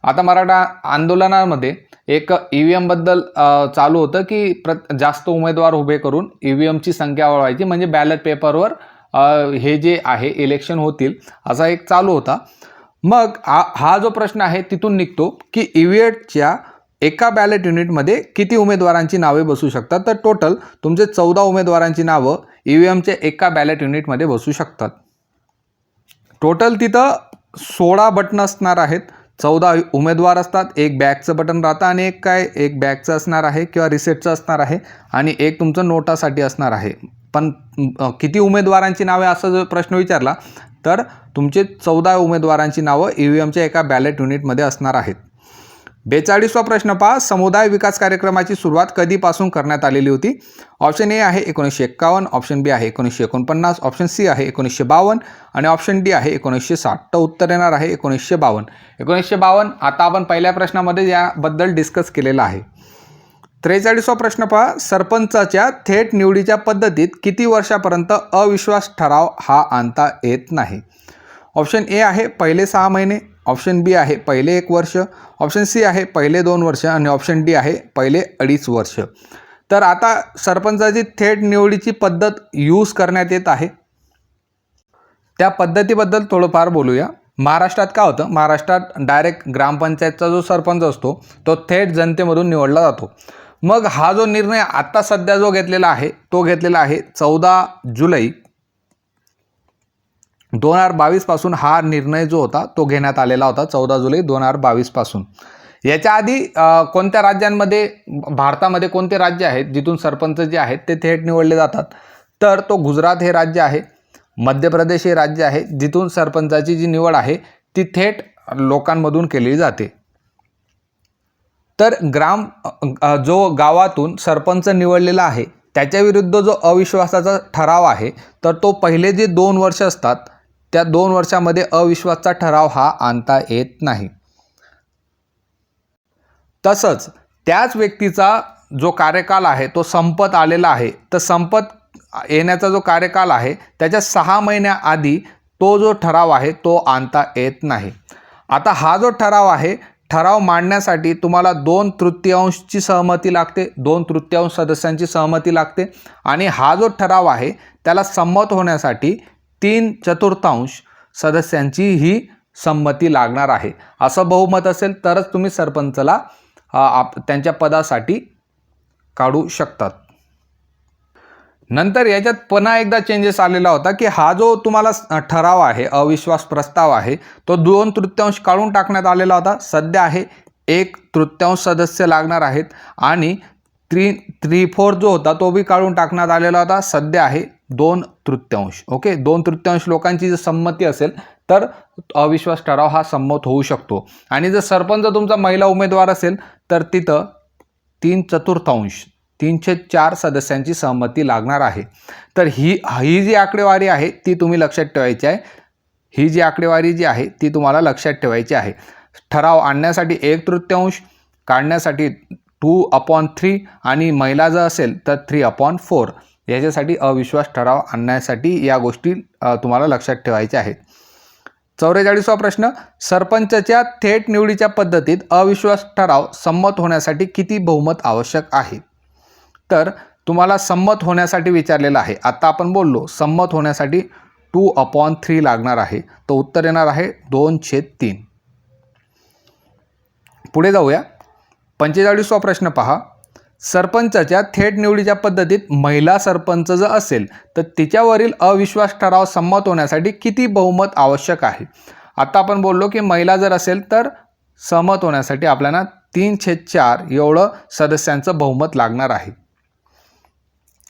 आता मराठा आंदोलनामध्ये एक EVM बद्दल चालू होतं की जास्त उमेदवार उभे करून EVMची संख्या वाढवायची, म्हणजे बॅलेट पेपरवर हे जे आहे इलेक्शन होतील असा एक चालू होता. मग हा जो प्रश्न आहे तिथून निघतो की EVMच्या एका बॅलेट युनिटमध्ये किती उमेदवारांची नावे बसू शकतात? तर टोटल तुमचे 14 उमेदवारांची नावं EVMच्या एका बॅलेट युनिटमध्ये बसू शकतात. टोटल तिथं 16 बटन असणार आहेत. 14 उमेदवार असतात. एक बॅकचं बटन राहतं आणि एक बॅकचं असणार आहे किंवा रिसेटचं असणार आहे आणि एक तुमचं नोटासाठी असणार आहे. पण किती उमेदवारांची नावे असा जो प्रश्न विचारला तर तुमचे 14 उमेदवारांची नावं EVMच्या एका बॅलेट युनिटमध्ये असणार आहेत. 42वा प्रश्न पहा, समुदाय विकास कार्यक्रमाची सुरुवात कधीपासून करण्यात आलेली होती? ऑप्शन ए आहे 1951, ऑप्शन बी आहे 1949, ऑप्शन सी आहे 1952 आणि ऑप्शन डी आहे 1960. तर उत्तर येणार आहे 1952. 1952 आता आपण पहिल्या प्रश्नामध्ये याबद्दल डिस्कस केलेलं आहे. 43वा प्रश्न पहा, सरपंचाच्या थेट निवडीच्या पद्धतीत किती वर्षापर्यंत अविश्वास ठराव हा आणता येत नाही? ऑप्शन ए आहे पहिले 6 महिने, ऑप्शन बी आहे पहिले 1 वर्ष, ऑप्शन सी आहे पहिले 2 वर्ष आणि ऑप्शन डी आहे पहिले 2.5 वर्ष. तर आता सरपंचाची थेट निवडीची पद्धत यूज करण्यात येत आहे. त्या पद्धतीबद्दल थोडंफार बोलूया. महाराष्ट्रात काय होतं? महाराष्ट्रात डायरेक्ट ग्रामपंचायतचा जो सरपंच असतो तो थेट जनतेमधून निवडला जातो. मग हा जो निर्णय आता सध्या जो घेतलेला आहे तो घेतलेला आहे 14 जुलै 2022 पासून हा निर्णय जो होता तो घेण्यात आलेला होता. 14 जुलै 2022 पासून. याच्या आधी कोणत्या राज्यांमध्ये भारतामध्ये कोणते राज्य आहेत जिथून सरपंच जे आहेत ते थेट निवडले जातात? तर तो गुजरात हे राज्य आहे, मध्य प्रदेश हे राज्य आहे जिथून सरपंचाची जी निवड आहे ती थेट लोकांमधून केली जाते. तर जो गावातून सरपंच निवडलेला आहे त्याच्या विरुद्ध जो अविश्वासाचा ठराव आहे तर तो पहिले जे 2 वर्ष असतात त्या 2 वर्षामध्ये अविश्वासाचा ठराव हा आणता येत नाही. तसंच त्याच व्यक्तीचा जो कार्यकाल आहे तो संपत आलेला आहे, तर संपत येण्याचा जो कार्यकाल आहे त्याच्या 6 महिन्याआधी तो जो ठराव आहे तो आणता येत नाही. आता हा जो ठराव आहे, ठराव मांडण्यासाठी तुम्हाला 2/3 सहमती लागते, 2/3 सदस्यांची सहमती लागते आणि हा जो ठराव आहे त्याला संमत होण्यासाठी 3/4 सदस्यांची ही संमती लागणार आहे. असं बहुमत असेल तरच तुम्ही सरपंचाला त्यांच्या पदासाठी काढू शकतात. नंतर याच्यात पुन्हा एकदा चेंजेस आलेला होता की हा जो तुम्हाला ठराव आहे, अविश्वास प्रस्ताव आहे, तो 2/3 काढून टाकण्यात आलेला होता. सध्या आहे 1/3 सदस्य लागणार आहेत आणि 3/4 जो होता तो बी काढून टाकण्यात आलेला होता. सध्या आहे 2/3. ओके, 2/3 लोकांची जर संमती असेल तर अविश्वास ठराव हा संमत होऊ शकतो. आणि जर सरपंच तुमचा महिला उमेदवार असेल तर तिथं 3/4 सदस्यांची सहमती लागणार आहे. तर ही जी आकडेवारी आहे ती तुम्ही लक्षात ठेवायची आहे. ही जी आकडेवारी जी आहे ती तुम्हाला लक्षात ठेवायची आहे. ठराव आणण्यासाठी 1/3, काढण्यासाठी 2/3 आणि महिला जर असेल तर 3/4. याच्यासाठी अविश्वास ठराव आणण्यासाठी या गोष्टी तुम्हाला लक्षात ठेवायच्या आहेत. 44वा प्रश्न, सरपंचाच्या थेट निवडीच्या पद्धतीत अविश्वास ठराव संमत होण्यासाठी किती बहुमत आवश्यक आहे? तर तुम्हाला संमत होण्यासाठी विचारलेलं आहे. आता आपण बोललो संमत होण्यासाठी 2/3 लागणार आहे. तर उत्तर येणार आहे 2/3. पुढे जाऊया. 45वा प्रश्न पहा, सरपंचाच्या थेट निवडीच्या पद्धतीत महिला सरपंच जर असेल तर तिच्यावरील अविश्वास ठराव संमत होण्यासाठी किती बहुमत आवश्यक आहे? आता आपण बोललो की महिला जर असेल तर सहमत होण्यासाठी आपल्याला 3/4 एवढं सदस्यांचं बहुमत लागणार आहे.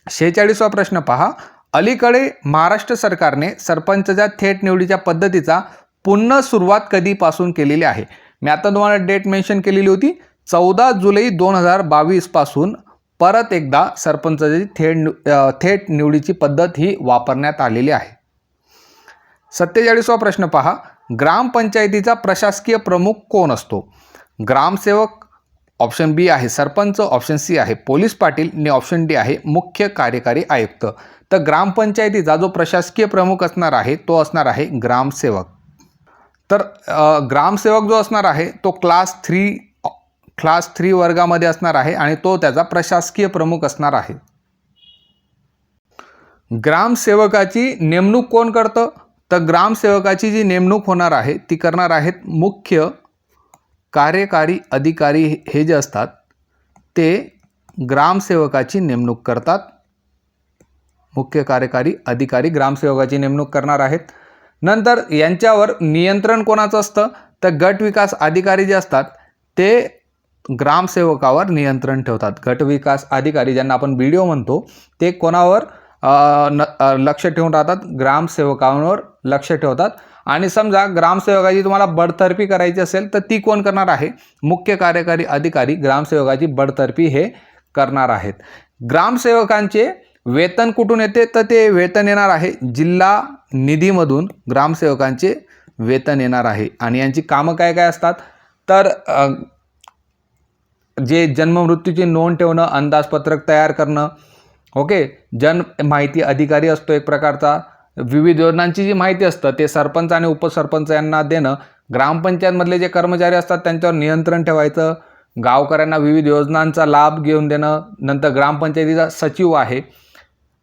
46वा प्रश्न पहा, अलीकडे महाराष्ट्र सरकारने सरपंचाच्या थेट निवडीच्या पद्धतीचा पुन्हा सुरुवात कधीपासून केलेली आहे? मी आता तुम्हाला डेट मेन्शन केलेली होती 14 जुलै 2022 पासून परत एकदा सरपंचाची थेट निवडीची पद्धत ही वापरण्यात आलेली आहे. 47वा प्रश्न पहा, ग्रामपंचायतीचा प्रशासकीय प्रमुख कोण असतो? ग्रामसेवक, ऑप्शन बी आहे सरपंच, ऑप्शन सी आहे पोलीस पाटील आणि ऑप्शन डी आहे मुख्य कार्यकारी आयुक्त. तर ग्रामपंचायतीचा जो प्रशासकीय प्रमुख असणार आहे तो असणार आहे ग्रामसेवक. तर ग्रामसेवक जो असणार आहे तो क्लास 3 वर्गामध्ये असणार आहे आणि तो त्याचा प्रशासकीय प्रमुख असणार आहे. ग्रामसेवकाची नेमणूक कोण करतं? तर ग्रामसेवकाची जी नेमणूक होणार आहे ती करणार आहेत मुख्य कार्यकारी अधिकारी. हे जे असतात ते ग्रामसेवकाची नेमणूक करतात. मुख्य कार्यकारी अधिकारी ग्रामसेवकाची नेमणूक करणार आहेत. नंतर यांच्यावर नियंत्रण कोणाचं असतं? तर गट विकास अधिकारी जे असतात ते ग्रामसेवकावर नियंत्रण ठेवतात. गट विकास अधिकारी ज्यांना आपण व्हिडिओ म्हणतो ते कोणावर लक्ष ठेवून राहतात? ग्रामसेवकांवर लक्ष ठेवतात. आणि समजा ग्रामसेवकाची तुम्हाला बडतर्फी करायची असेल तर ती कोण करणार आहे? मुख्य कार्यकारी अधिकारी ग्रामसेवकाची बडतर्फी हे करणार आहेत. ग्रामसेवकांचे वेतन कुठून येते? तर ते वेतन येणार आहे जिल्हा निधीमधून. ग्रामसेवकांचे वेतन येणार आहे. आणि यांची कामं काय काय असतात? तर जे जन्ममृत्यूची नोंद ठेवणं, अंदाजपत्रक तयार करणं, ओके, माहिती अधिकारी असतो एक प्रकारचा. विविध योजनांची जी माहिती असतं ते सरपंच आणि उपसरपंच यांना देणं. ग्रामपंचायतमधले जे कर्मचारी असतात त्यांच्यावर नियंत्रण ठेवायचं. गावकऱ्यांना विविध योजनांचा लाभ घेऊन देणं. नंतर ग्रामपंचायतीचा सचिव आहे.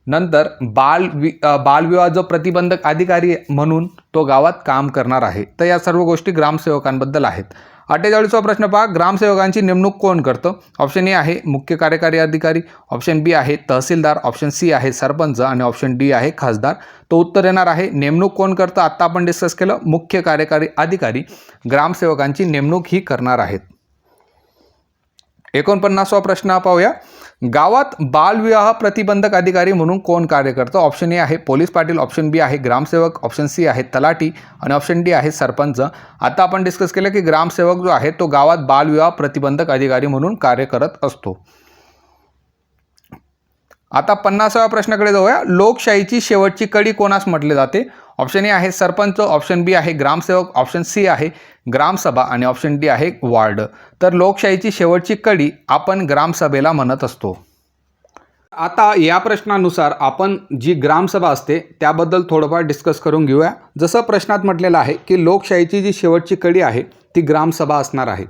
नंतर बालविवाह जो प्रतिबंधक अधिकारी म्हणून तो गावात काम करणार आहे. तर या सर्व गोष्टी ग्रामसेवकांबद्दल आहेत. 48वा प्रश्न पहा, ग्रामसेवकांची नेमणूक कोण करतं? ऑप्शन ए आहे मुख्य कार्यकारी अधिकारी, ऑप्शन बी आहे तहसीलदार, ऑप्शन सी आहे सरपंच आणि ऑप्शन डी आहे खासदार. तो उत्तर येणार आहे नेमणूक कोण करतं? आत्ता आपण डिस्कस केलं, मुख्य कार्यकारी अधिकारी ग्रामसेवकांची नेमणूक ही करणार आहेत. 49वा प्रश्न पाहूया, गावात बालविवाह प्रतिबंधक अधिकारी म्हणून कोण कार्य करतं? ऑप्शन ए आहे पोलीस पाटील, ऑप्शन बी आहे ग्रामसेवक, ऑप्शन सी आहे तलाठी आणि ऑप्शन डी आहे सरपंच. आता आपण डिस्कस केलं की ग्रामसेवक जो आहे तो गावात बालविवाह प्रतिबंधक अधिकारी म्हणून कार्य करत असतो. आता 50व्या प्रश्नाकडे जाऊया. लोकशाहीची शेवटची कडी कोणास म्हटले जाते? ऑप्शन ए आहे सरपंच, ऑप्शन बी आहे ग्रामसेवक, ऑप्शन सी आहे ग्रामसभा आणि ऑप्शन डी आहे वॉर्ड. तर लोकशाहीची शेवटची कडी आपण ग्रामसभेला म्हणत असतो. आता या प्रश्नानुसार आपण जी ग्रामसभा असते त्याबद्दल थोडंफार डिस्कस करून घेऊया. जसं प्रश्नात म्हटलेलं आहे की लोकशाहीची जी शेवटची कडी आहे ती ग्रामसभा असणार आहे.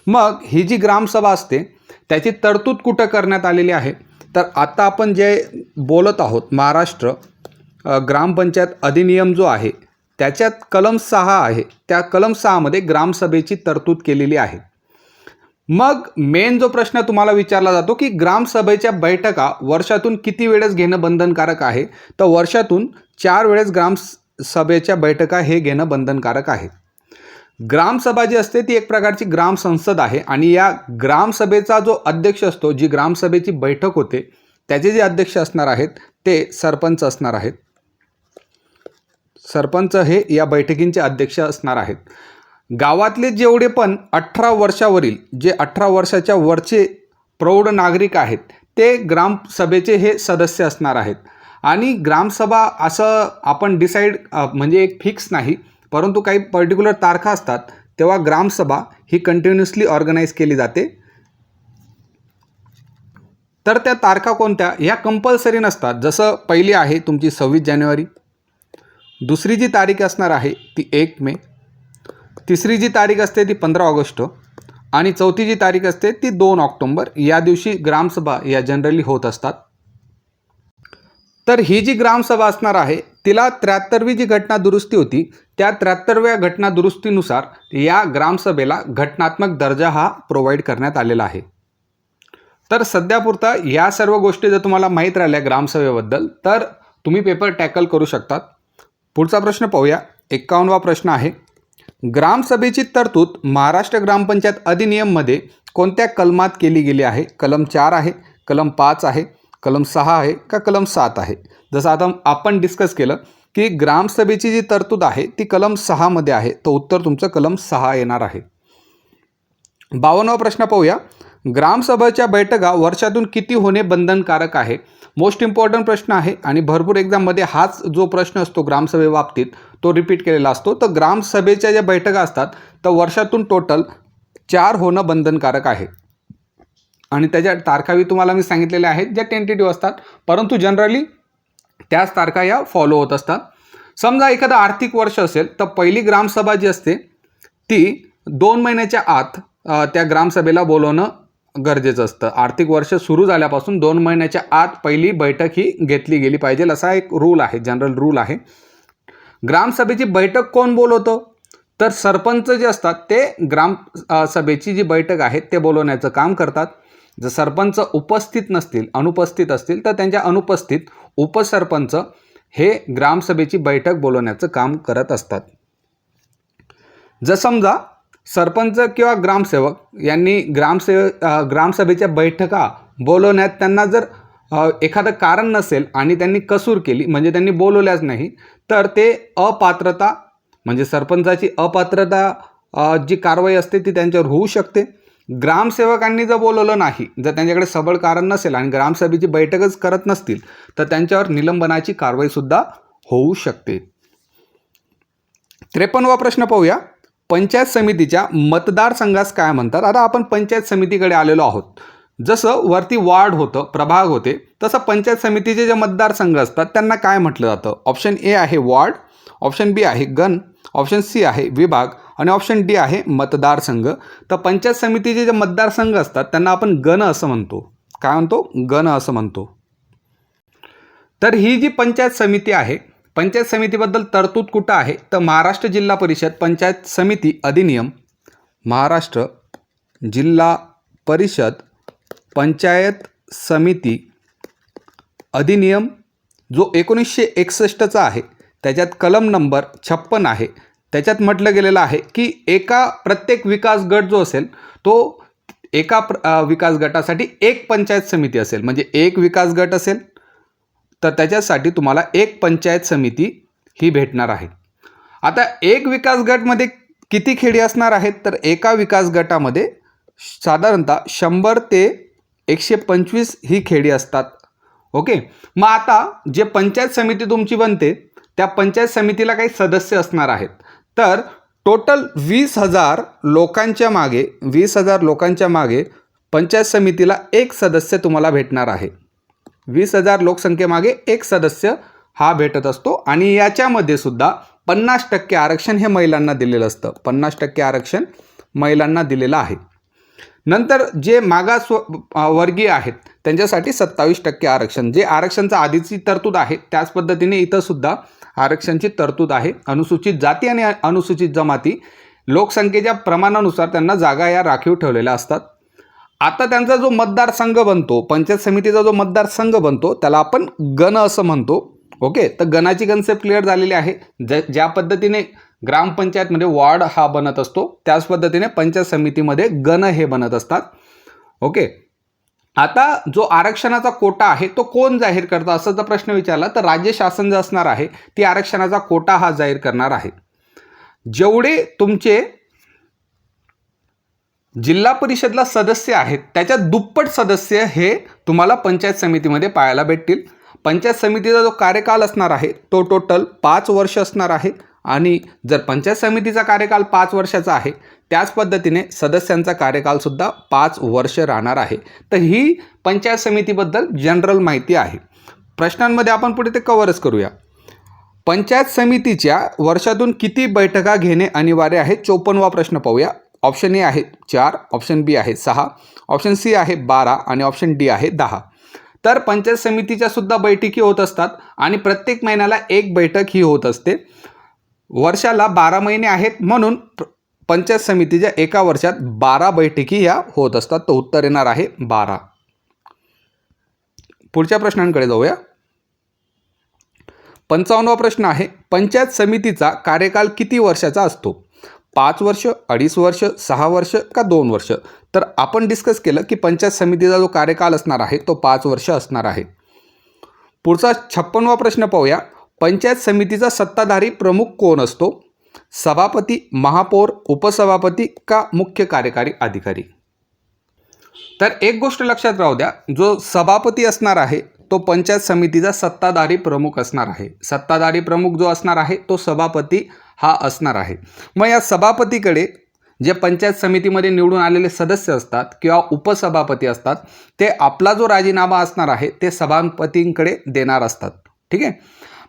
मग ही जी ग्रामसभा असते त्याची तरतूद कुठं करण्यात आलेली आहे? तर आता आपण जे बोलत आहोत महाराष्ट्र ग्रामपंचायत अधिनियम जो आहे त्याच्यात कलम 6 आहे. त्या कलम 6 मध्ये ग्रामसभेची तरतूद केलेली आहे. मग मेन जो प्रश्न तुम्हाला विचारला जातो की ग्रामसभेच्या बैठका वर्षातून किती वेळेस घेणं बंधनकारक आहे? तर वर्षातून 4 वेळेस ग्रामसभेच्या बैठका हे घेणं बंधनकारक आहे. ग्रामसभा जी असते ती एक प्रकारची ग्रामसंसद आहे आणि या ग्रामसभेचा जो अध्यक्ष असतो, जी ग्रामसभेची बैठक होते त्याचे जे अध्यक्ष असणार आहेत ते सरपंच असणार आहेत. सरपंच हे या बैठकींचे अध्यक्ष असणार आहेत. गावातले जेवढे पण 18 वर्षावरील जे 18 वर्षाच्या वरचे प्रौढ नागरिक आहेत ते ग्रामसभेचे हे सदस्य असणार आहेत. आणि ग्रामसभा असं आपण डिसाईड म्हणजे एक फिक्स नाही, परंतु काही पर्टिक्युलर तारखा असतात तेव्हा ग्रामसभा ही कंटिन्युअसली ऑर्गनाईज केली जाते. तर त्या तारखा कोणत्या? ह्या कंपल्सरी नसतात. जसं पहिली आहे तुमची 26 जानेवारी, दुसरी जी तारीख असणार आहे ती 1 मे, तिसरी जी तारीख असते ती 15 ऑगस्ट आणि चौथी जी तारीख असते ती 2 ऑक्टोबर. या दिवशी ग्रामसभा या जनरली होत असतात. तर ही जी ग्रामसभा असणार आहे तिला 73वी जी घटना दुरुस्ती होती त्या 73व्या घटना दुरुस्तीनुसार या ग्रामसभेला घटनात्मक दर्जा हा प्रोव्हाइड करण्यात आलेला आहे. तर सध्यापुरता या सर्व गोष्टी जर तुम्हाला माहीत राहिल्या ग्रामसभेबद्दल तर तुम्ही पेपर टॅकल करू शकतात. पुढचा प्रश्न पाहूया. 51वा प्रश्न आहे, ग्रामसभेची तरतूद महाराष्ट्र ग्रामपंचायत अधिनियममध्ये कोणत्या कलमात केली गेली आहे? कलम 4 आहे, कलम 5 आहे, कलम 6 आहे का कलम 7 आहे? जसं आता आपण डिस्कस केलं की ग्रामसभेची जी तरतूद आहे ती कलम 6 मध्ये आहे, तर उत्तर तुमचं कलम 6 येणार आहे. 52वा प्रश्न पाहूया. ग्रामसभेच्या बैठका वर्षातून किती होणे बंधनकारक आहे? मोस्ट इम्पॉर्टंट प्रश्न आहे आणि भरपूर एक्झाममध्ये हाच जो प्रश्न असतो ग्रामसभेबाबतीत तो रिपीट केलेला असतो. तर ग्रामसभेच्या ज्या बैठका असतात तर वर्षातून टोटल 4 होणं बंधनकारक आहे. आणि त्याच्या तारखाही तुम्हाला मी सांगितलेल्या आहेत ज्या टेंटेटिव्ह असतात, परंतु जनरली त्याच तारखा या फॉलो होत असतात. समजा एखादं आर्थिक वर्ष असेल तर पहिली ग्रामसभा जी असते ती 2 महिन्याच्या आत त्या ग्रामसभेला बोलवणं गरजेचं असतं. आर्थिक वर्ष सुरू झाल्यापासून 2 महिन्याच्या आत पहिली बैठक ही घेतली गेली पाहिजे, असा एक रूल आहे, जनरल रूल आहे. ग्रामसभेची बैठक कोण बोलवतं? तर सरपंच जे असतात ते ग्रामसभेची जी बैठक आहे ते बोलवण्याचं काम करतात. जर सरपंच उपस्थित नसतील, अनुपस्थित असतील तर त्यांच्या अनुपस्थित उपसरपंच हे ग्रामसभेची बैठक बोलवण्याचं काम करत असतात. जर समजा सरपंच किंवा ग्रामसेवक यांनी ग्रामसभेच्या बैठका बोलवण्यात त्यांना जर एखादं कारण नसेल आणि त्यांनी कसूर केली, म्हणजे त्यांनी बोलवल्याच नाही, तर ते अपात्रता म्हणजे सरपंचाची अपात्रता जी कारवाई असते ती त्यांच्यावर होऊ शकते. ग्रामसेवकांनी जर बोलवलं नाही, जर त्यांच्याकडे सबळ कारण नसेल आणि ग्रामसभेची बैठकच करत नसतील तर त्यांच्यावर निलंबनाची कारवाईसुद्धा होऊ शकते. 53वा प्रश्न पाहूया. पंचायत समितीच्या मतदारसंघास काय म्हणतात? आता आपण पंचायत समितीकडे आलेलो आहोत. जसं वरती वार्ड होतं, प्रभाग होते, तसं पंचायत समितीचे जे मतदारसंघ असतात त्यांना काय म्हटलं जातं? ऑप्शन ए आहे वार्ड, ऑप्शन बी आहे गण, ऑप्शन सी आहे विभाग आणि ऑप्शन डी आहे मतदारसंघ. तर पंचायत समितीचे जे मतदारसंघ असतात त्यांना आपण गण असं म्हणतो. काय म्हणतो? गण असं म्हणतो. तर ही जी पंचायत समिती आहे, पंचायत समितीबद्दल तरतूद कुठं आहे? तर महाराष्ट्र जिल्हा परिषद पंचायत समिती अधिनियम, महाराष्ट्र जिल्हा परिषद पंचायत समिती अधिनियम जो 1961चा आहे, त्याच्यात कलम नंबर 56 आहे. त्याच्यात म्हटलं गेलेलं आहे की प्रत्येक विकास गट जो असेल तो विकास गटासाठी एक पंचायत समिती असेल. म्हणजे एक विकास गट असेल तर त्याच्यासाठी तुम्हाला एक पंचायत समिती ही भेटणार आहे. आता एक विकास गटमध्ये किती खेडी असणार आहेत? तर एका विकास गटामध्ये साधारणतः 100 ते 125 ही खेडी असतात. ओके. मग आता जे पंचायत समिती तुमची बनते त्या पंचायत समितीला काही सदस्य असणार आहेत. तर टोटल 20,000 लोकांच्या मागे पंचायत समितीला एक सदस्य तुम्हाला भेटणार आहे. 20,000 लोकसंख्येमागे एक सदस्य हा भेटत असतो आणि याच्यामध्ये सुद्धा 50% आरक्षण हे महिलांना दिलेलं असतं. 50% आरक्षण महिलांना दिलेलं आहे. नंतर जे मागास वर्गीय आहेत त्यांच्यासाठी 27% आरक्षण, जे आरक्षणचा आधीची तरतूद आहे त्याच पद्धतीने इथं सुद्धा आरक्षणची तरतूद आहे. अनुसूचित जाती आणि अनुसूचित जमाती लोकसंख्येच्या प्रमाणानुसार त्यांना जागा या राखीव ठेवलेल्या असतात. आता त्यांचा जो मतदारसंघ बनतो, पंचायत समितीचा जो मतदारसंघ बनतो त्याला आपण गण असं म्हणतो. ओके. तर गणाची कन्सेप्ट क्लिअर झालेली आहे. ज्या पद्धतीने ग्रामपंचायतमध्ये वॉर्ड हा बनत असतो त्याच पद्धतीने पंचायत समितीमध्ये गण हे बनत असतात. ओके. आता जो आरक्षणाचा कोटा आहे तो कोण जाहीर करतं असं जर प्रश्न विचारला तर राज्य शासन जे असणार आहे ती आरक्षणाचा कोटा हा जाहीर करणार आहे. जेवढे तुमचे जिल्हा परिषदला सदस्य आहेत त्याच्या दुप्पट सदस्य हे तुम्हाला पंचायत समितीमध्ये पाहायला भेटतील. पंचायत समितीचा जो कार्यकाल असणार आहे तो टोटल 5 वर्ष असणार आहे आणि जर पंचायत समितीचा कार्यकाल 5 वर्षाचा आहे त्याच पद्धतीने सदस्यांचा कार्यकालसुद्धा 5 वर्ष राहणार आहे. तर ही पंचायत समितीबद्दल जनरल माहिती आहे. प्रश्नांमध्ये आपण पुढे ते कव्हरच करूया. पंचायत समितीच्या वर्षातून किती बैठका घेणे अनिवार्य आहे? 54वा प्रश्न पाहूया. ऑप्शन ए आहे 4, ऑप्शन बी आहे 6, ऑप्शन सी आहे 12 आणि ऑप्शन डी आहे 10. तर पंचायत समितीच्या सुद्धा बैठकी होत असतात आणि प्रत्येक महिन्याला एक बैठक ही होत असते. वर्षाला 12 महिने आहेत म्हणून पंचायत समितीच्या एका वर्षात 12 बैठकी ह्या होत असतात. तर उत्तर येणार आहे 12. पुढच्या प्रश्नांकडे जाऊया. 55वा प्रश्न आहे पंचायत समितीचा कार्यकाल किती वर्षाचा असतो? 5 वर्ष, 2.5 वर्ष, 6 वर्ष का 2 वर्ष? तर आपण डिस्कस केलं की पंचायत समितीचा जो कार्यकाल असणार आहे तो 5 वर्ष असणार आहे. पुढचा 56वा प्रश्न पाहूया. पंचायत समितीचा सत्ताधारी प्रमुख कोण असतो? सभापती, महापौर, उपसभापती का मुख्य कार्यकारी अधिकारी? तर एक गोष्ट लक्षात राहू द्या, जो सभापती असणार आहे तो पंचायत समितीचा सत्ताधारी प्रमुख असणार आहे. सत्ताधारी प्रमुख जो असणार आहे तो सभापती हा असणार आहे. मग या सभापतीकडे जे पंचायत समितीमध्ये निवडून आलेले सदस्य असतात किंवा उपसभापती असतात ते आपला जो राजीनामा असणार आहे ते सभापतींकडे देणार असतात. ठीक आहे.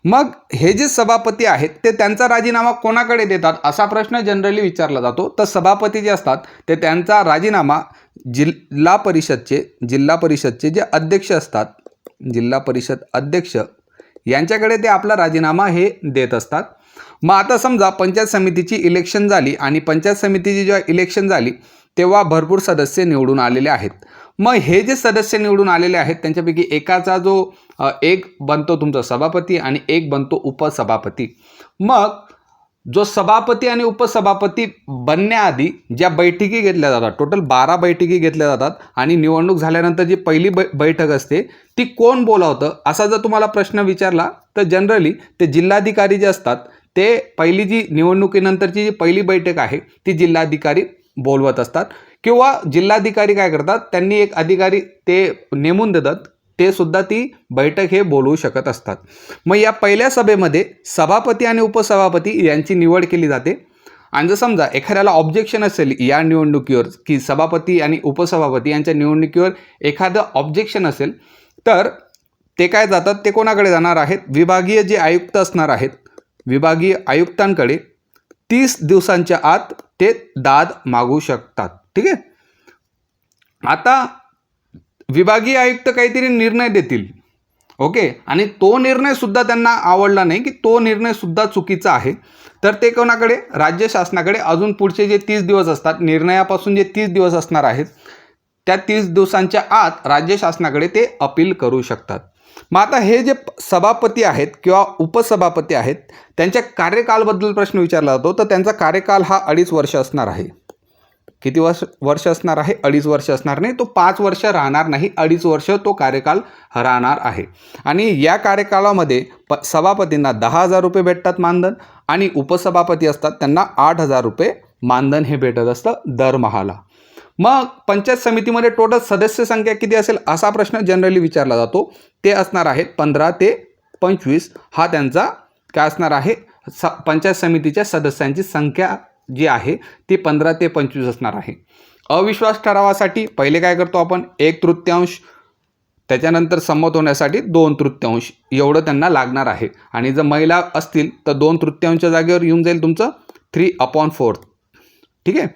मग हे जे सभापती आहेत ते त्यांचा राजीनामा कोणाकडे देतात असा प्रश्न जनरली विचारला जातो. तर सभापती जे असतात ते त्यांचा राजीनामा जिल्हा परिषदचे जे अध्यक्ष असतात, जिल्हा परिषद अध्यक्ष यांच्याकडे ते आपला राजीनामा हे देत असतात. मग आता समजा पंचायत समितीची इलेक्शन झाली आणि पंचायत समितीची जेव्हा इलेक्शन झाली तेव्हा भरपूर सदस्य निवडून आलेले आहेत. मग हे जे सदस्य निवडून आलेले आहेत त्यांच्यापैकी एकाचा जो एक बनतो तुमचा सभापती आणि एक बनतो उपसभापती. मग जो सभापती आणि उपसभापती बनण्याआधी ज्या बैठकी घेतल्या जातात, टोटल 12 बैठकी घेतल्या जातात आणि निवडणूक झाल्यानंतर जी पहिली बैठक असते ती कोण बोलावतं असा जर तुम्हाला प्रश्न विचारला तर जनरली ते जिल्हाधिकारी जे असतात ते पहिली जी निवडणुकीनंतरची जी पहिली बैठक आहे ती जिल्हाधिकारी बोलवत असतात किंवा जिल्हाधिकारी काय करतात त्यांनी एक अधिकारी ते नेमून देतात, ते सुद्धा ती बैठक हे बोलवू शकत असतात. मग या पहिल्या सभेमध्ये सभापती आणि उपसभापती यांची निवड केली जाते. आणि जर समजा एखाद्याला ऑब्जेक्शन असेल या निवडणुकीवर की सभापती आणि उपसभापती यांच्या निवडणुकीवर एखादं ऑब्जेक्शन असेल तर ते काय जातात, ते कोणाकडे जाणार आहेत, विभागीय जे आयुक्त असणार आहेत विभागीय आयुक्तांकडे 30 दिवसांच्या आत ते दाद मागू शकतात. ठीक आहे. आता विभागीय आयुक्त काहीतरी निर्णय देतील, ओके, आणि तो निर्णय सुद्धा त्यांना आवडला नाही की तो निर्णय सुद्धा चुकीचा आहे, तर ते कोणाकडे, राज्य शासनाकडे अजून पुढचे जे 30 दिवस असतात, निर्णयापासून जे 30 दिवस असणार आहेत त्या 30 दिवसांच्या आत राज्य शासनाकडे ते अपील करू शकतात. मग आता हे जे सभापती आहेत किंवा उपसभापती आहेत त्यांच्या कार्यकालबद्दल प्रश्न विचारला जातो. तर त्यांचा कार्यकाल हा 2.5 वर्ष असणार आहे. किती वर्ष असणार आहे? 2.5 वर्ष असणार नाही, तो 5 वर्ष राहणार नाही, 2.5 वर्ष तो कार्यकाल राहणार आहे. आणि या कार्यकालामध्ये सभापतींना 10,000 रुपये भेटतात मानधन आणि उपसभापती असतात त्यांना 8,000 रुपये मानधन हे भेटत असतं दरमहाला. मग पंचायत समितीमध्ये टोटल सदस्य संख्या किती असेल असा प्रश्न जनरली विचारला जातो. ते असणार आहेत 15 ते 25 हा त्यांचा काय असणार आहे, पंचायत समितीच्या सदस्यांची संख्या जी आहे ती 15 ते 25 असणार आहे. अविश्वास ठरावासाठी पहिले काय करतो आपण, 1/3, त्याच्यानंतर संमत होण्यासाठी 2/3 एवढं त्यांना लागणार आहे. आणि जर महिला असतील तर 2/3 जागेवर येऊन जाईल तुमचं 3/4. ठीक आहे.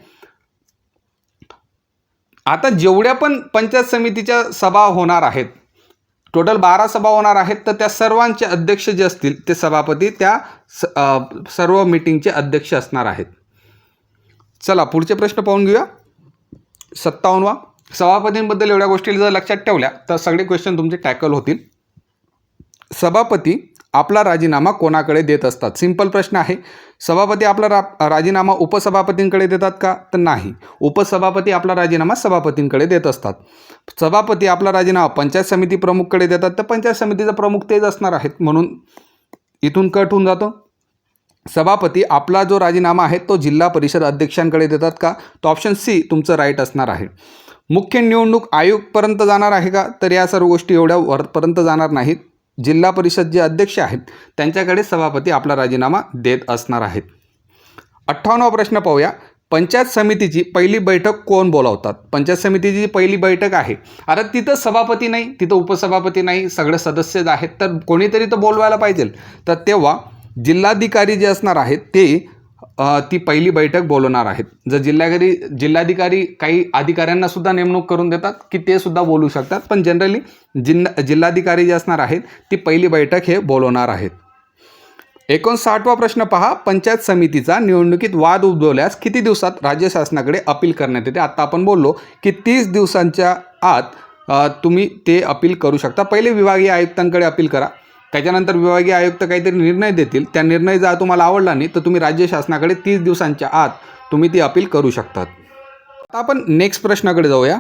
आता जेवढ्या पण पंचायत समितीच्या सभा होणार आहेत, टोटल 12 सभा होणार आहेत, तर त्या सर्वांचे अध्यक्ष जे असतील ते सभापती त्या सर्व मीटिंगचे अध्यक्ष असणार आहेत. चला पुढचे प्रश्न पाहून घेऊया. 57वा, सभापतींबद्दल एवढ्या गोष्टी जर लक्षात ठेवल्या तर सगळे क्वेश्चन तुमचे टॅकल होतील. सभापती आपला राजीनामा कोणाकडे देत असतात? सिंपल प्रश्न आहे. सभापती आपला राजीनामा उपसभापतींकडे देतात का? तर नाही. उपसभापती आपला राजीनामा सभापतींकडे देत असतात. सभापती आपला राजीनामा पंचायत समिती प्रमुखकडे देतात, तर पंचायत समितीचा प्रमुख तेच असणार आहेत, म्हणून इथून कट होऊन जातो. सभापती आपला जो राजीनामा आहे तो जिल्हा परिषद अध्यक्षांकडे देतात का? तो ऑप्शन सी तुमचं राईट असणार आहे. मुख्य निवडणूक आयुक्तपर्यंत जाणार आहे का? तर या सर्व गोष्टी एवढ्या वरपर्यंत जाणार नाहीत. जिल्हा परिषद जे अध्यक्ष आहेत त्यांच्याकडे सभापती आपला राजीनामा देत असणार आहेत. 58वा प्रश्न पाहूया. पंचायत समितीची पहिली बैठक कोण बोलावतात? पंचायत समितीची जी पहिली बैठक आहे, आता तिथं सभापती नाही, तिथं उपसभापती नाही, सगळे सदस्यच आहेत, तर कोणीतरी तर बोलवायला पाहिजे. तर तेव्हा जिल्हाधिकारी जे असणार आहेत ते ती पहिली बैठक बोलवणार आहेत. जर जिल्हाधिकारी काही अधिकाऱ्यांना सुद्धा नेमणूक करून देतात की ते सुद्धा बोलू शकतात, पण जनरली जिल्हाधिकारी जे असणार आहेत ती पहिली बैठक हे बोलवणार आहेत. 59वा प्रश्न पहा. पंचायत समितीचा निवडणुकीत वाद उद्भवल्यास किती दिवसात राज्य शासनाकडे अपील करण्यात येते? आता आपण बोललो की 30 दिवसांच्या आत तुम्ही ते अपील करू शकता. पहिले विभागीय आयुक्तांकडे अपील करा, त्याच्यानंतर विभागीय आयुक्त काहीतरी निर्णय देतील, त्या निर्णय जर तुम्हाला आवडला नाही तर तुम्ही राज्य शासनाकडे 30 दिवसांच्या आत तुम्ही ती अपील करू शकतात. आता आपण नेक्स्ट प्रश्नाकडे जाऊया.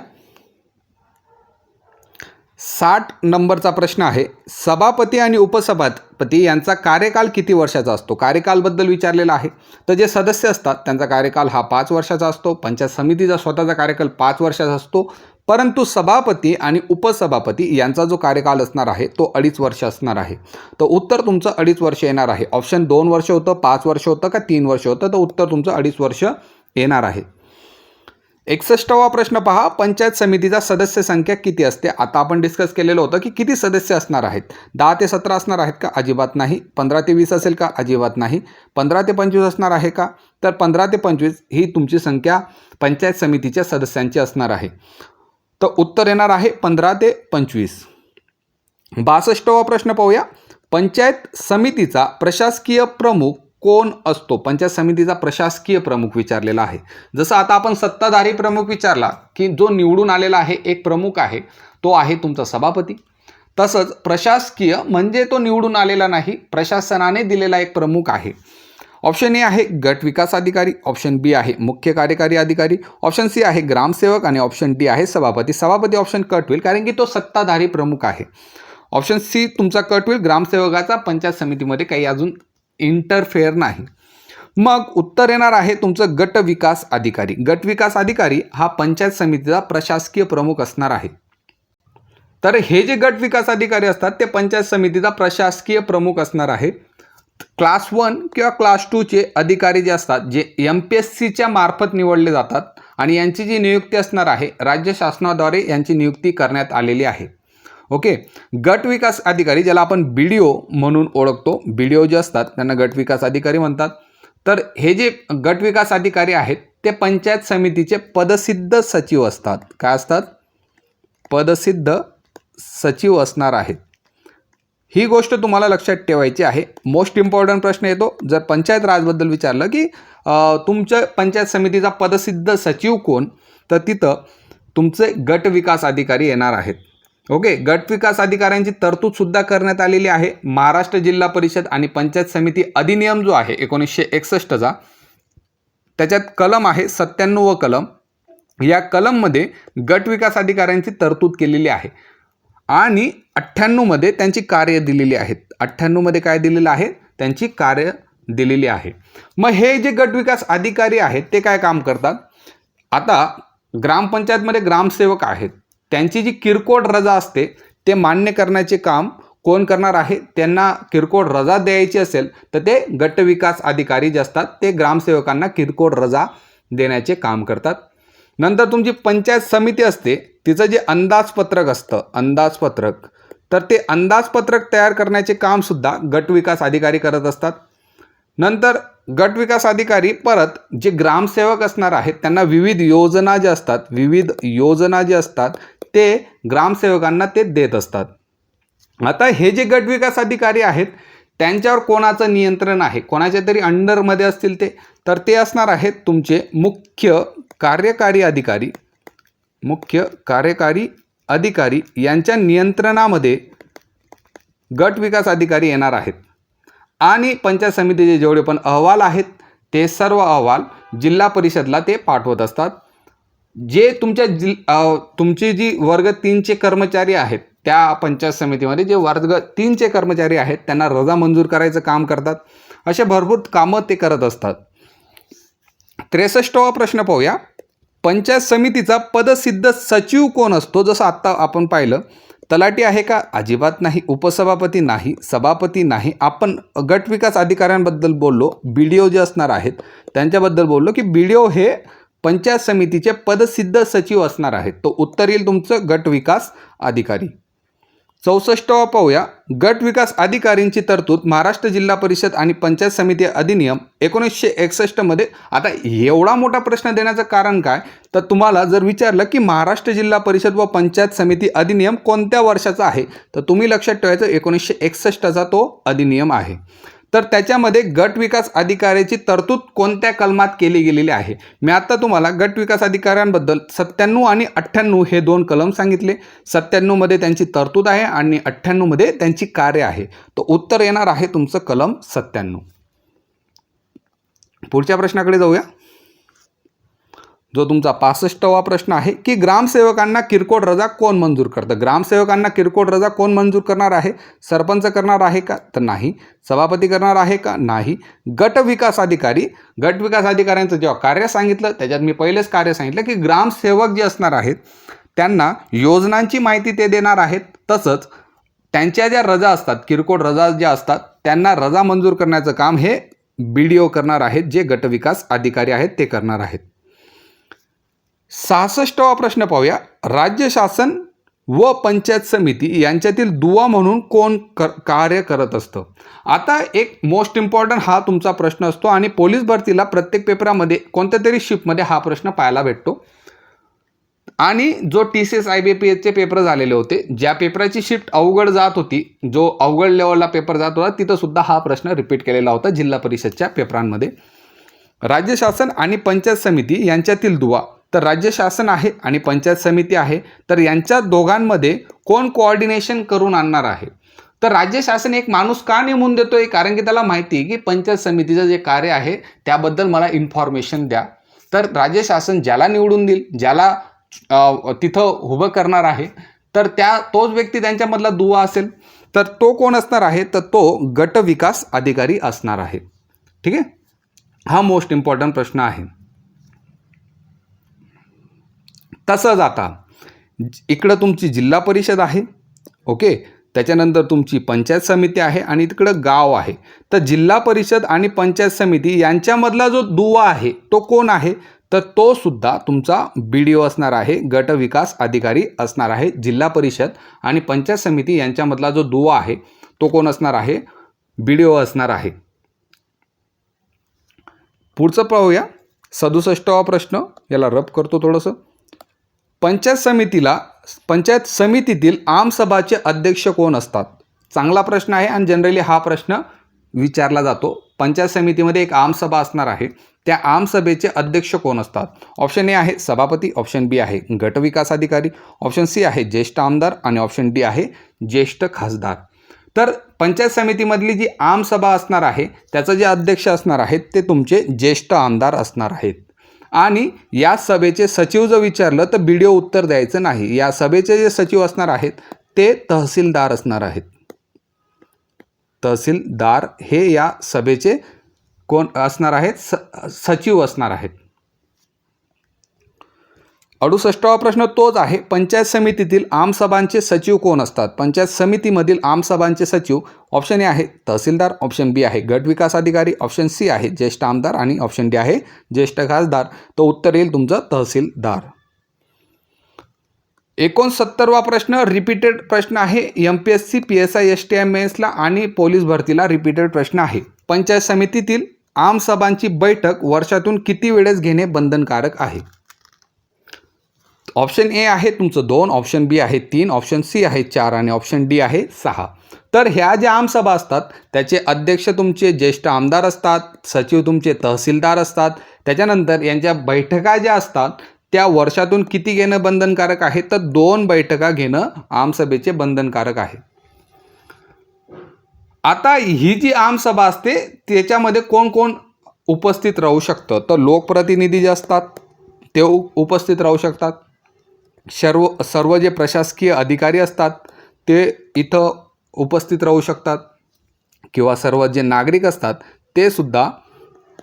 60 नंबरचा प्रश्न आहे. सभापती आणि उपसभापती यांचा कार्यकाल किती वर्षाचा असतो? कार्यकालबद्दल विचारलेला आहे. तर जे सदस्य असतात त्यांचा कार्यकाल हा 5 वर्षाचा असतो. पंचायत समितीचा स्वतःचा कार्यकाल 5 वर्षाचा असतो, परंतु सभापती आणि उपसभापती यांचा जो कार्यकाल असणार आहे तो 2.5 वर्ष असणार आहे. तर उत्तर तुमचं 2.5 वर्ष येणार आहे. ऑप्शन 2 वर्ष होतं, 5 वर्ष होतं का 3 वर्ष होतं? तर उत्तर तुमचं 2.5 वर्ष येणार आहे. 61वा प्रश्न पहा, पंचायत समितीचा सदस्य संख्या किती असते? आता आपण डिस्कस केलेलं होतं की किती सदस्य असणार आहेत. 10 ते 17 असणार आहेत का? अजिबात नाही. 15 ते 20 असेल का? अजिबात नाही. 15 ते 25 असणार आहे का? तर 15 ते 25 ही तुमची संख्या पंचायत समितीच्या सदस्यांची असणार आहे. तर उत्तर येणार आहे 15 ते 25. 62वा प्रश्न पाहूया. पंचायत समितीचा प्रशासकीय प्रमुख कोण असतो? पंचायत समितीचा प्रशासकीय प्रमुख विचारलेला आहे. जसं आता आपण सत्ताधारी प्रमुख विचारला की जो निवडून आलेला आहे एक प्रमुख आहे, तो आहे तुमचा सभापती. तसंच प्रशासकीय म्हणजे तो निवडून आलेला नाही, प्रशासनाने दिलेला एक प्रमुख आहे. ऑप्शन ए आहे गट विकास अधिकारी, ऑप्शन बी आहे मुख्य कार्यकारी अधिकारी, ऑप्शन सी आहे ग्रामसेवक आणि ऑप्शन डी आहे सभापती. सभापती ऑप्शन कट होईल कारण की तो सत्ताधारी प्रमुख आहे. ऑप्शन सी तुमचा कट होईल. ग्रामसेवकाचा पंचायत समितीमध्ये काही अजून इंटरफेअर नाही. मग उत्तर येणार आहे तुमचं गट विकास अधिकारी. गट विकास अधिकारी हा पंचायत समितीचा प्रशासकीय प्रमुख असणार आहे. तर हे जे गट विकास अधिकारी असतात ते पंचायत समितीचा प्रशासकीय प्रमुख असणार आहे. क्लास 1 किंवा क्लास 2चे अधिकारी जे असतात, जे MPSCच्या मार्फत निवडले जातात आणि यांची जी नियुक्ती असणार आहे राज्य शासनाद्वारे यांची नियुक्ती करण्यात आलेली आहे. ओके. गट विकास अधिकारी ज्याला आपण BDO म्हणून ओळखतो, BDO जे असतात त्यांना गट विकास अधिकारी म्हणतात. तर हे जे गट विकास अधिकारी आहेत ते पंचायत समितीचे पदसिद्ध सचिव असतात. काय असतात? पदसिद्ध सचिव असणार आहेत. ही गोष्ट तुम्हाला लक्षात ठेवायची आहे. मोस्ट इम्पॉर्टंट प्रश्न येतो जर पंचायत राजबद्दल विचारलं की तुमच्या पंचायत समितीचा पदसिद्ध सचिव कोण, तर तिथं तुमचे गट विकास अधिकारी येणार आहेत. ओके. गट विकास अधिकाऱ्यांची तरतूद सुद्धा करण्यात आलेली आहे. महाराष्ट्र जिल्हा परिषद आणि पंचायत समिती अधिनियम जो आहे 1961चा, त्याच्यात कलम आहे 97 कलम. या कलममध्ये गट विकास अधिकाऱ्यांची तरतूद केलेली आहे आणि 98मध्ये त्यांची कार्य दिलेली आहेत. 98मध्ये काय दिलेलं आहे? त्यांची कार्य दिलेली आहे. मग हे जे गट विकास अधिकारी आहेत ते काय काम करतात? आता ग्रामपंचायतमध्ये ग्रामसेवक आहेत, त्यांची जी किरकोळ रजा असते ते मान्य करण्याचे काम कोण करणार आहे? त्यांना किरकोळ रजा द्यायची असेल तर ते गट विकास अधिकारी जे असतात ते ग्रामसेवकांना किरकोळ रजा देण्याचे काम करतात. नंतर तुमची पंचायत समिती असते, तिचं जे अंदाजपत्रक असतं, अंदाजपत्रक, तर ते अंदाजपत्रक तयार करण्याचे कामसुद्धा गट विकास अधिकारी करत असतात. नंतर गट विकास अधिकारी परत जे ग्रामसेवक असणार आहेत त्यांना विविध योजना जे असतात ते ग्रामसेवकांना ते देत असतात. आता हे जे गट विकास अधिकारी आहेत त्यांच्यावर कोणाचं नियंत्रण आहे? कोणाच्या तरी अंडरमध्ये असतील ते, तर ते असणार आहेत तुमचे मुख्य कार्यकारी अधिकारी यांच्या नियंत्रणामध्ये गट विकास अधिकारी येणार आहेत. आणि पंचायत समितीचे जेवढे पण अहवाल आहेत ते सर्व अहवाल जिल्हा परिषदला ते पाठवत असतात. जे तुमचे जी वर्ग 3चे कर्मचारी आहेत त्या पंचायत समितीमध्ये जे वर्ग 3चे कर्मचारी आहेत त्यांना रजा मंजूर करायचं काम करतात. असे भरपूर कामं ते करत असतात. 63वा प्रश्न पाहूया. पंचायत समितीचा पदसिद्ध सचिव कोण असतो? जसं आत्ता आपण पाहिलं, तलाठी आहे का? अजिबात नाही. उपसभापती नाही. सभापती नाही. आपण गट विकास अधिकाऱ्यांबद्दल बोललो, BDO जे असणार आहेत त्यांच्याबद्दल बोललो की BDO हे पंचायत समितीचे पदसिद्ध सचिव असणार आहेत. तो उत्तर येईल तुमचं गट विकास अधिकारी. 64वा पाहूया. गट विकास अधिकारींची तरतूद महाराष्ट्र जिल्हा परिषद आणि पंचायत समिती अधिनियम 1961मध्ये. आता एवढा मोठा प्रश्न देण्याचं कारण काय, तर तुम्हाला जर विचारलं की महाराष्ट्र जिल्हा परिषद व पंचायत समिती अधिनियम कोणत्या वर्षाचा आहे, तर तुम्ही लक्षात ठेवायचं 1961चा तो अधिनियम आहे. तर त्याच्यामध्ये गट विकास अधिकाऱ्याची तरतूद कोणत्या कलमात केली गेलेली आहे? मी आता तुम्हाला गट विकास अधिकाऱ्यांबद्दल 97 आणि 98 हे 2 कलम सांगितले. 97मध्ये त्यांची तरतूद आहे आणि 98मध्ये त्यांची कार्य आहे. तो उत्तर येणार आहे तुमचं कलम 97. पुढच्या प्रश्नाकडे जाऊया, जो तुमचा 65वा प्रश्न आहे की ग्रामसेवकांना किरकोळ रजा कोण मंजूर करतं? ग्रामसेवकांना किरकोळ रजा कोण मंजूर करणार आहे? सरपंच करणार आहे का? तर नाही. सभापती करणार आहे का? नाही. गट विकास अधिकाऱ्यांचं जेव्हा कार्य सांगितलं त्याच्यात मी पहिलेच कार्य सांगितलं की ग्रामसेवक जे असणार आहेत त्यांना योजनांची माहिती ते देणार आहेत. तसंच त्यांच्या ज्या रजा असतात, किरकोळ रजा ज्या असतात, त्यांना रजा मंजूर करण्याचं काम हे BDO करणार आहेत, जे गट विकास अधिकारी आहेत ते करणार आहेत. 66वा प्रश्न पाहूया. राज्य शासन व पंचायत समिती यांच्यातील दुवा म्हणून कोण कार्य करत असतं? आता एक मोस्ट इम्पॉर्टंट हा तुमचा प्रश्न असतो आणि पोलीस भरतीला प्रत्येक पेपरामध्ये कोणत्या तरी शिफ्टमध्ये हा प्रश्न पाहायला भेटतो. आणि जो TCS IBPSचे पेपर झालेले होते, ज्या पेपराची शिफ्ट अवघड जात होती, जो अवघड लेवलला पेपर जात होता, तिथं सुद्धा हा प्रश्न रिपीट केलेला होता जिल्हा परिषदच्या पेपरांमध्ये. राज्य शासन आणि पंचायत समिती यांच्यातील दुवा, तर राज्य शासन आहे आणि पंचायत समिती आहे, तर यांच्या दोघांमध्ये कोण कोऑर्डिनेशन करून आणणार आहे? तर राज्य शासन एक माणूस का नेमून देतोय? कारण की त्याला माहिती आहे की पंचायत समितीचं जे कार्य आहे त्याबद्दल मला इन्फॉर्मेशन द्या. तर राज्य शासन ज्याला निवडून देईल, ज्याला तिथं उभं करणार आहे, तर तोच व्यक्ती त्यांच्यामधला दुवा असेल. तर तो कोण असणार आहे? तर तो गट विकास अधिकारी असणार आहे. ठीक आहे, हा मोस्ट इम्पॉर्टंट प्रश्न आहे. तसंच आता इकडं तुमची जिल्हा परिषद आहे, ओके, त्याच्यानंतर तुमची पंचायत समिती आहे आणि तिकडं गाव आहे. तर जिल्हा परिषद आणि पंचायत समिती यांच्यामधला जो दुवा आहे तो कोण आहे? तर तो सुद्धा तुमचा BDO असणार आहे, गट विकास अधिकारी असणार आहे. जिल्हा परिषद आणि पंचायत समिती यांच्यामधला जो दुवा आहे तो कोण असणार आहे? BDO असणार आहे. पुढचं पाहूया. 67वा प्रश्न, याला रब करतो थोडंसं. पंचायत समितीतील आमसभाचे अध्यक्ष कोण असतात? चांगला प्रश्न आहे आणि जनरली हा प्रश्न विचारला जातो. पंचायत समितीमध्ये एक आमसभा असणार आहे, त्या आमसभेचे अध्यक्ष कोण असतात? ऑप्शन A आहे सभापती, ऑप्शन B आहे गट विकास अधिकारी, ऑप्शन C आहे ज्येष्ठ आमदार आणि ऑप्शन D आहे ज्येष्ठ खासदार. तर पंचायत समितीमधली जी आमसभा असणार आहे त्याचं जे अध्यक्ष असणार आहेत ते तुमचे ज्येष्ठ आमदार असणार आहेत. आणि या सभेचे सचिव जर विचारलं तर BDO उत्तर द्यायचं नाही. या सभेचे जे सचिव असणार आहेत ते तहसीलदार असणार आहेत. तहसीलदार हे या सभेचे कोण असणार आहेत? सचिव असणार आहेत. 68वा प्रश्न तोच आहे. पंचायत समितीतील आमसभांचे सचिव कोण असतात? पंचायत समितीमधील आमसभांचे सचिव ऑप्शन A आहे तहसीलदार, ऑप्शन B आहे गट विकास अधिकारी, ऑप्शन C आहे ज्येष्ठ आमदार आणि ऑप्शन D आहे ज्येष्ठ खासदार. तो उत्तर येईल तुमचं तहसीलदार. 69वा प्रश्न रिपीटेड प्रश्न आहे. MPSC, PSI, STI मेन्सला आणि पोलीस भरतीला रिपीटेड प्रश्न आहे. पंचायत समितीतील आमसभांची बैठक वर्षातून किती वेळेस घेणे बंधनकारक आहे? ऑप्शन A आहे तुमचं 2, ऑप्शन B आहे 3, ऑप्शन C आहे 4 आणि ऑप्शन D आहे 6. तर ह्या ज्या आमसभा असतात त्याचे अध्यक्ष तुमचे ज्येष्ठ आमदार असतात, सचिव तुमचे तहसीलदार असतात. त्याच्यानंतर यांच्या बैठका ज्या असतात त्या वर्षातून किती घेणं बंधनकारक आहे? तर 2 बैठका घेणं आमसभेचे बंधनकारक आहे. आता ही जी आमसभा असते त्याच्यामध्ये कोण कोण उपस्थित राहू शकतं? तर लोकप्रतिनिधी जे असतात ते उपस्थित राहू शकतात. सर्व जे प्रशासकीय अधिकारी असतात ते इथं उपस्थित राहू शकतात किंवा सर्व जे नागरिक असतात ते सुद्धा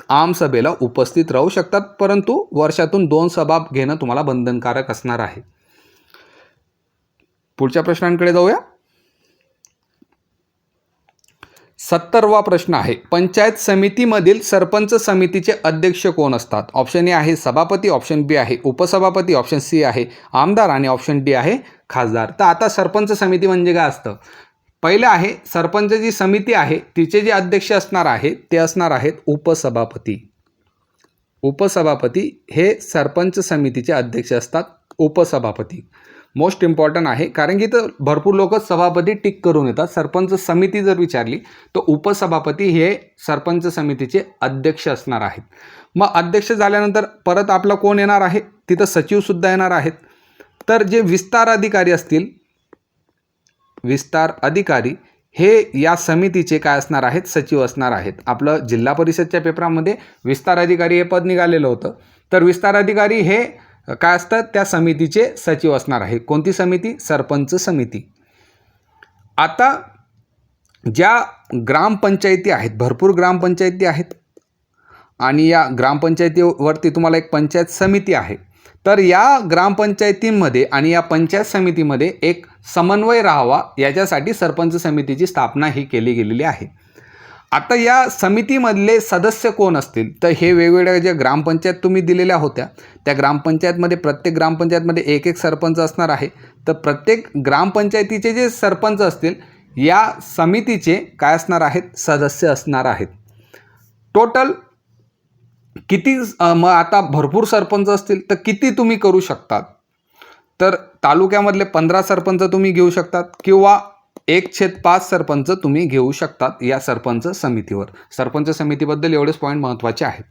आमसभेला उपस्थित राहू शकतात, परंतु वर्षातून 2 सभा घेणं तुम्हाला बंधनकारक असणार आहे. पुढच्या प्रश्नांकडे जाऊया. 70वा प्रश्न आहे. पंचायत समितीमधील सरपंच समितीचे अध्यक्ष कोण असतात? ऑप्शन A आहे सभापती, ऑप्शन B आहे उपसभापती, ऑप्शन C आहे आमदार आणि ऑप्शन D आहे खासदार. तर आता सरपंच समिती म्हणजे काय असतं? पहिलं आहे सरपंच जी समिती आहे तिचे जे अध्यक्ष असणार आहेत ते असणार आहेत उपसभापती. उपसभापती हे सरपंच समितीचे अध्यक्ष असतात. उपसभापती मोस्ट इम्पॉर्टंट आहे, कारण की तर भरपूर लोक सभापती टिक करून येतात. सरपंच समिती जर विचारली तर उपसभापती हे सरपंच समितीचे अध्यक्ष असणार आहेत. मग अध्यक्ष झाल्यानंतर परत आपला कोण येणार आहे? तिथं सचिवसुद्धा येणार आहेत. तर जे विस्तार अधिकारी असतील, विस्तार अधिकारी हे या समितीचे काय असणार आहेत? सचिव असणार आहेत. आपलं जिल्हा परिषदच्या पेपरामध्ये विस्तार अधिकारी हे पद निघालेलं होतं. तर विस्तार अधिकारी हे काय असतात? त्या समितीचे सचिव असणार आहे. कोणती समिती? सरपंच समिती. आता ज्या ग्रामपंचायती आहेत, भरपूर ग्रामपंचायती आहेत आणि या ग्रामपंचायतीवरती तुम्हाला एक पंचायत समिती आहे. तर या ग्रामपंचायतींमध्ये आणि या पंचायत समितीमध्ये एक समन्वय राहावा याच्यासाठी सरपंच समितीची स्थापना ही केली गेलेली आहे. आता या समितीमधले सदस्य कोण असतील, तर हे वेगवेगळ्या ज्या ग्रामपंचायत तुम्ही दिलेल्या होत्या त्या ग्रामपंचायतमध्ये प्रत्येक ग्रामपंचायतमध्ये एक एक सरपंच असणार आहे. तर प्रत्येक ग्रामपंचायतीचे जे सरपंच असतील या समितीचे काय असणार आहेत, सदस्य असणार आहेत. टोटल किती मग आता भरपूर सरपंच असतील तर किती तुम्ही करू शकतात, तर तालुक्यामधले 15 सरपंच तुम्ही घेऊ शकतात किंवा 1/5 सरपंच तुम्ही घेऊ शकतात या सरपंच समितीवर. सरपंच समितीबद्दल एवढेच पॉईंट महत्त्वाचे आहेत.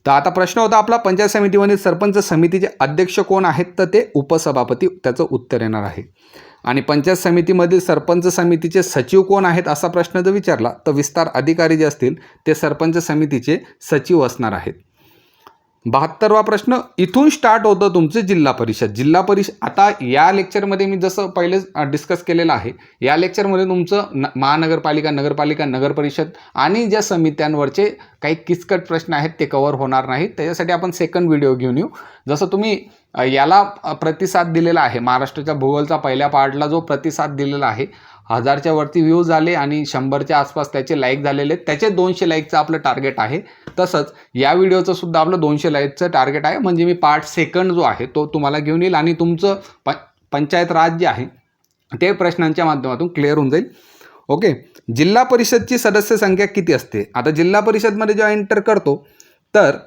तर आता प्रश्न होता आपला, पंचायत समितीमध्ये सरपंच समितीचे अध्यक्ष कोण आहेत, तर ते उपसभापती. त्याचं उत्तर येणार आहे. आणि पंचायत समितीमधील सरपंच समितीचे सचिव कोण आहेत असा प्रश्न जर विचारला तर विस्तार अधिकारी जे असतील ते सरपंच समितीचे सचिव असणार आहेत. 72वा प्रश्न, इथून स्टार्ट होतं तुमचं जिल्हा परिषद. जिल्हा परिषद आता या लेक्चरमध्ये मी जसं पहिले डिस्कस केलेलं आहे, या लेक्चरमध्ये तुमचं महानगरपालिका, नगरपालिका, नगरपरिषद आणि ज्या समित्यांवरचे काही किचकट प्रश्न आहेत ते कव्हर होणार नाहीत. त्याच्यासाठी आपण सेकंड व्हिडिओ घेऊन येऊ. जसं तुम्ही याला प्रतिसाद दिलेला आहे, महाराष्ट्राच्या भूगोलचा पहिल्या पार्टला जो प्रतिसाद दिलेला आहे, 1000च्या वरती व्ह्यूज आले आणि 100च्या आसपास त्याचे लाईक झालेले आहेत. त्याचे 200 लाईकचं आपलं टार्गेट आहे. तसंच या व्हिडिओचं सुद्धा आपलं 200 लाईकचं टार्गेट आहे. म्हणजे मी पार्ट सेकंड जो आहे तो तुम्हाला घेऊन येईल आणि तुमचं पंचायत राज जे आहे ते प्रश्नांच्या माध्यमातून क्लिअर होऊन जाईल. ओके. जिल्हा परिषदची सदस्य संख्या किती असते. आता जिल्हा परिषदमध्ये जेव्हा एंटर करतो तर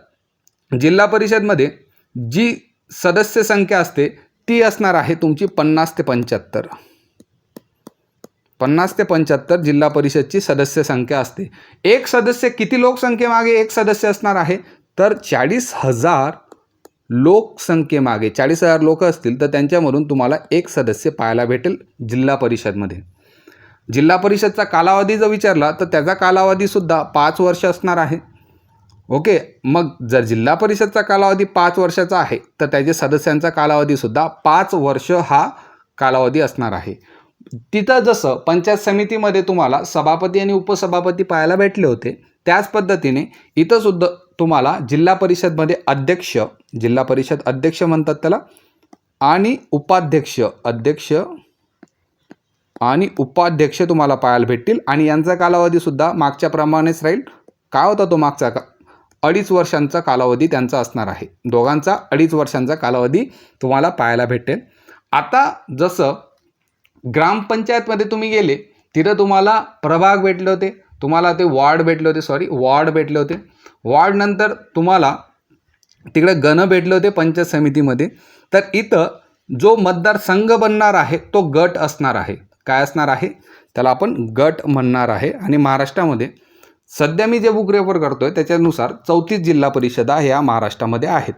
जिल्हा परिषदमध्ये जी सदस्य संख्या असते ती असणार आहे तुमची 50 ते 75. 50 ते 75 जिल्हा परिषदची सदस्य संख्या असते. एक सदस्य किती लोकसंख्येमागे एक सदस्य असणार आहे, तर 40,000 लोकसंख्येमागे 40,000 लोक असतील तर त्यांच्यामधून तुम्हाला एक सदस्य पाहायला भेटेल जिल्हा परिषदमध्ये. जिल्हा परिषदचा कालावधी जर विचारला तर त्याचा कालावधीसुद्धा 5 वर्ष असणार आहे. ओके. मग जर जिल्हा परिषदचा कालावधी 5 वर्षाचा आहे तर त्याच्या सदस्यांचा कालावधीसुद्धा 5 वर्ष हा कालावधी असणार आहे. तिथं जसं पंचायत समितीमध्ये तुम्हाला सभापती आणि उपसभापती पाहायला भेटले होते त्याच पद्धतीने इथं सुद्धा तुम्हाला जिल्हा परिषदमध्ये अध्यक्ष, जिल्हा परिषद अध्यक्ष म्हणतात त्याला, आणि उपाध्यक्ष तुम्हाला पाहायला भेटतील. आणि यांचा कालावधीसुद्धा मागच्या प्रमाणेच राहील. काय होता तो मागचा 2.5 वर्षांचा कालावधी त्यांचा असणार आहे. दोघांचा 2.5 वर्षांचा कालावधी तुम्हाला पाहायला भेटेल. आता जसं ग्रामपंचायतमध्ये तुम्ही गेले तिथं तुम्हाला प्रभाग भेटले होते, तुम्हाला ते वॉर्ड भेटले होते. वॉर्ड नंतर तुम्हाला तिकडे गण भेटले होते पंचायत समितीमध्ये. तर इथं जो मतदारसंघ बनणार आहे तो गट असणार आहे. काय असणार आहे, त्याला आपण गट म्हणणार आहे. आणि महाराष्ट्रामध्ये सध्या मी जे बुक रेफर करतोय त्याच्यानुसार 34 जिल्हा परिषदा ह्या महाराष्ट्रामध्ये आहेत.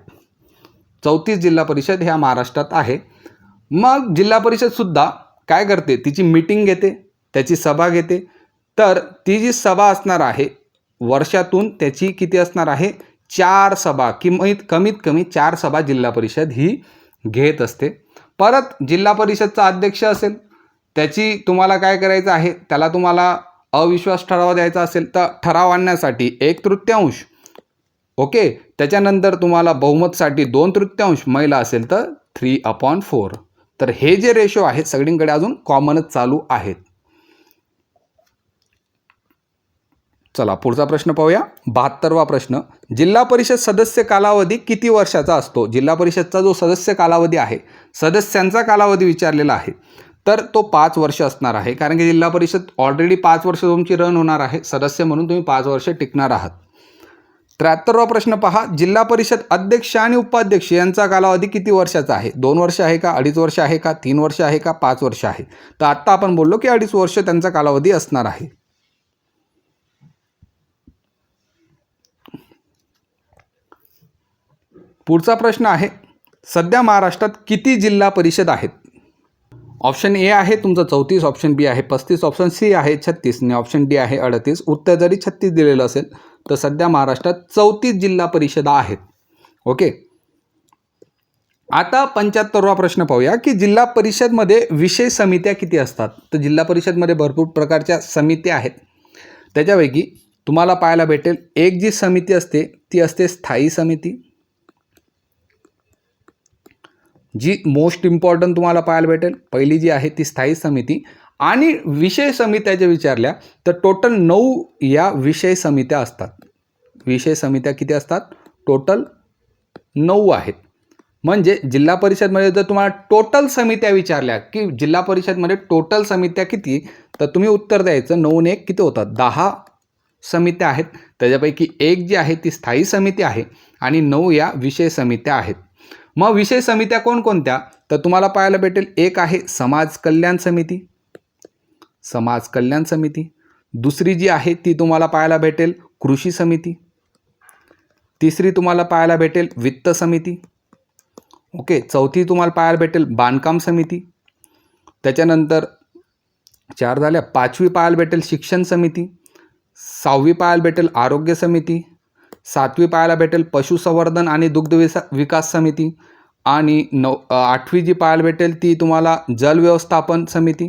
34 जिल्हा परिषद ह्या महाराष्ट्रात आहे. मग जिल्हा परिषदसुद्धा काय करते, तिची मीटिंग घेते, त्याची सभा घेते. तर ती जी सभा असणार आहे वर्षातून त्याची किती असणार आहे, 4 सभा, कमीत कमी 4 सभा जिल्हा परिषद ही घेत असते. परत जिल्हा परिषदचा अध्यक्ष असेल, त्याची तुम्हाला काय करायचं आहे, त्याला तुम्हाला अविश्वास ठराव द्यायचा असेल तर ठराव आणण्यासाठी 1/3. ओके. त्याच्यानंतर तुम्हाला बहुमतसाठी 2/3, महिला असेल तर 3/4. तर हे जे रेशो आहेत सगळीकडे अजून कॉमनच चालू आहेत. चला पुढचा प्रश्न पाहूया. 72वा प्रश्न, जिल्हा परिषद सदस्य कालावधी किती वर्षाचा असतो. जिल्हा परिषदचा जो सदस्य कालावधी आहे, सदस्यांचा कालावधी विचारलेला आहे, तर तो 5 वर्ष असणार आहे. कारण की जिल्हा परिषद ऑलरेडी 5 वर्ष तुमची रन होणार आहे. सदस्य म्हणून तुम्ही 5 वर्ष टिकणार आहात. 73वा प्रश्न पहा, जिल्हा परिषद अध्यक्ष आणि उपाध्यक्ष यांचा कालावधी किती वर्षाचा आहे. 2 वर्ष आहे का, 2.5 वर्ष आहे का, 3 वर्ष आहे का, 5 वर्ष आहे. तर आत्ता आपण बोललो की 2.5 वर्ष त्यांचा कालावधी असणार आहे. पुढचा प्रश्न आहे, सध्या महाराष्ट्रात किती जिल्हा परिषद आहेत. ऑप्शन ए आहे तुमचं 34, ऑप्शन बी आहे 35, ऑप्शन सी आहे 36 आणि ऑप्शन डी आहे 38. उत्तर जरी 36 दिलेलं असेल तर सध्या महाराष्ट्रात 34 जिल्हा परिषदा आहेत. ओके. आता 75वा प्रश्न पाहूया की जिल्हा परिषदमध्ये विषय समित्या किती असतात. तर जिल्हा परिषदमध्ये भरपूर प्रकारच्या समित्या आहेत. त्याच्यापैकी तुम्हाला पाहायला भेटेल एक जी समिती असते ती असते स्थायी समिती, जी मोस्ट इम्पॉर्टंट तुम्हाला पाहायला भेटेल. पहिली जी आहे ती स्थायी समिती. आणि विषय समित्या जे विचारल्या तर टोटल 9 या विषय समित्या असतात. विषय समित्या किती असतात? टोटल 9 आहेत. म्हणजे जिल्हा परिषदमध्ये जर तुम्हाला टोटल समित्या विचारल्या की जिल्हा परिषदमध्ये टोटल समित्या किती, तर तुम्ही उत्तर द्यायचं 9 ने 1 किती होतात? 10 समित्या आहेत. त्याच्यापैकी एक जी आहे ती स्थायी समिती आहे आणि 9 या विषय समित्या आहेत. मग विषय समित्या कोणकोणत्या? तर तुम्हाला पाहायला भेटेल, एक आहे समाज कल्याण समिती, समाज कल्याण समिती. दुसरी जी आहे ती तुम्हाला पाहायला भेटेल कृषी समिती. तिसरी तुम्हाला पाहायला भेटेल वित्त समिती. ओके. चौथी तुम्हाला पाहायला भेटेल बांधकाम समिती. त्याच्यानंतर 4 झाल्या. 5वी पाहायला भेटेल शिक्षण समिती. 6वी पाहायला भेटेल आरोग्य समिती. 7वी पाहायला भेटेल पशुसंवर्धन आणि दुग्ध विकास समिती. आणि 8वी जी पाहायला भेटेल ती तुम्हाला जल व्यवस्थापन समिती.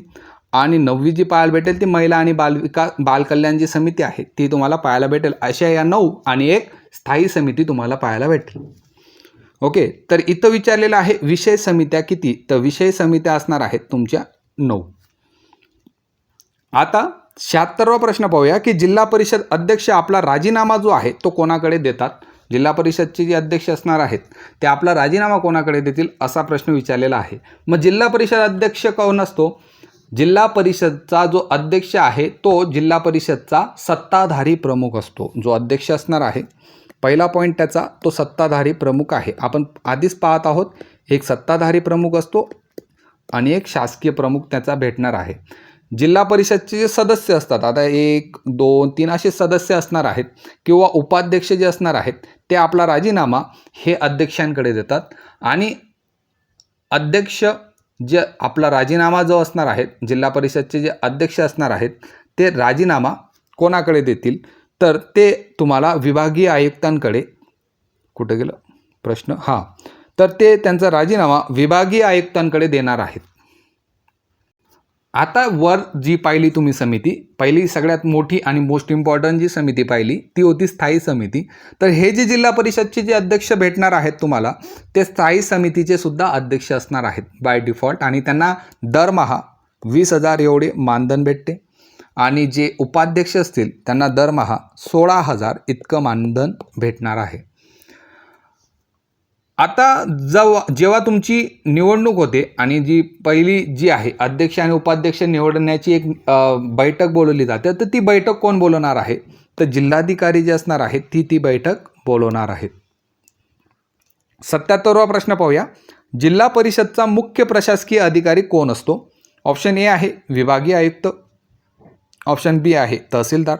आणि 9वी जी पाहायला भेटेल ती महिला आणि बालकल्याण जी समिती आहे ती तुम्हाला पाहायला भेटेल. अशा या 9 आणि एक स्थायी समिती तुम्हाला पाहायला भेटेल. ओके. तर इथं विचारलेलं आहे विषय समित्या किती, तर विषय समित्या असणार आहेत तुमच्या 9. आता 76वा प्रश्न पाहूया की जिल्हा परिषद अध्यक्ष आपला राजीनामा जो आहे तो कोणाकडे देतात? जिल्हा परिषदचे जे अध्यक्ष असणार आहेत ते आपला राजीनामा कोणाकडे देतील असा प्रश्न विचारलेला आहे. मग जिल्हा परिषद अध्यक्ष कोण असतो? जिल्हा परिषदचा जो अध्यक्ष आहे तो जिल्हा परिषदचा सत्ताधारी प्रमुख असतो. जो अध्यक्ष असणार आहे, पहिला पॉईंट त्याचा, तो सत्ताधारी प्रमुख आहे. आपण आधीच पाहत आहोत, एक सत्ताधारी प्रमुख असतो आणि एक शासकीय प्रमुख त्याचा भेटणार आहे. जिल्हा परिषदचे जे सदस्य असतात, आता 1, 2, 3 असे सदस्य असणार आहेत किंवा उपाध्यक्ष जे असणार आहेत ते आपला राजीनामा हे अध्यक्षांकडे देतात. आणि अध्यक्ष जे आपला राजीनामा जो असणार आहे, जिल्हा परिषदचे जे अध्यक्ष असणार आहेत ते राजीनामा कोणाकडे देतील? तर ते तुम्हाला विभागीय आयुक्तांकडे, कुठे गेलं प्रश्न, हां, तर ते त्यांचा राजीनामा विभागीय आयुक्तांकडे देणार आहेत. आता वर जी पाहिली तुम्ही समिती, पहिली सगळ्यात मोठी आणि मोस्ट इम्पॉर्टंट जी समिती पाहिली ती होती स्थायी समिती. तर हे जे जिल्हा परिषदचे जे अध्यक्ष भेटणार आहेत तुम्हाला, ते स्थायी समितीचे सुद्धा अध्यक्ष असणार आहेत बाय डिफॉल्ट. आणि त्यांना दरमहा 20,000 एवढे मानधन भेटते. आणि जे उपाध्यक्ष असतील त्यांना दरमहा 16,000 इतकं मानधन भेटणार आहे. आता जेव्हा तुमची निवडणूक होते आणि जी पहिली जी आहे अध्यक्ष आणि उपाध्यक्ष निवडण्याची एक बैठक बोलवली जाते, तर ती बैठक कोण बोलवणार आहे? तर जिल्हाधिकारी जे असणार आहेत ती बैठक बोलवणार आहेत. 77वा प्रश्न पाहूया. जिल्हा परिषदचा मुख्य प्रशासकीय अधिकारी कोण असतो? ऑप्शन ए आहे विभागीय आयुक्त, ऑप्शन बी आहे तहसीलदार,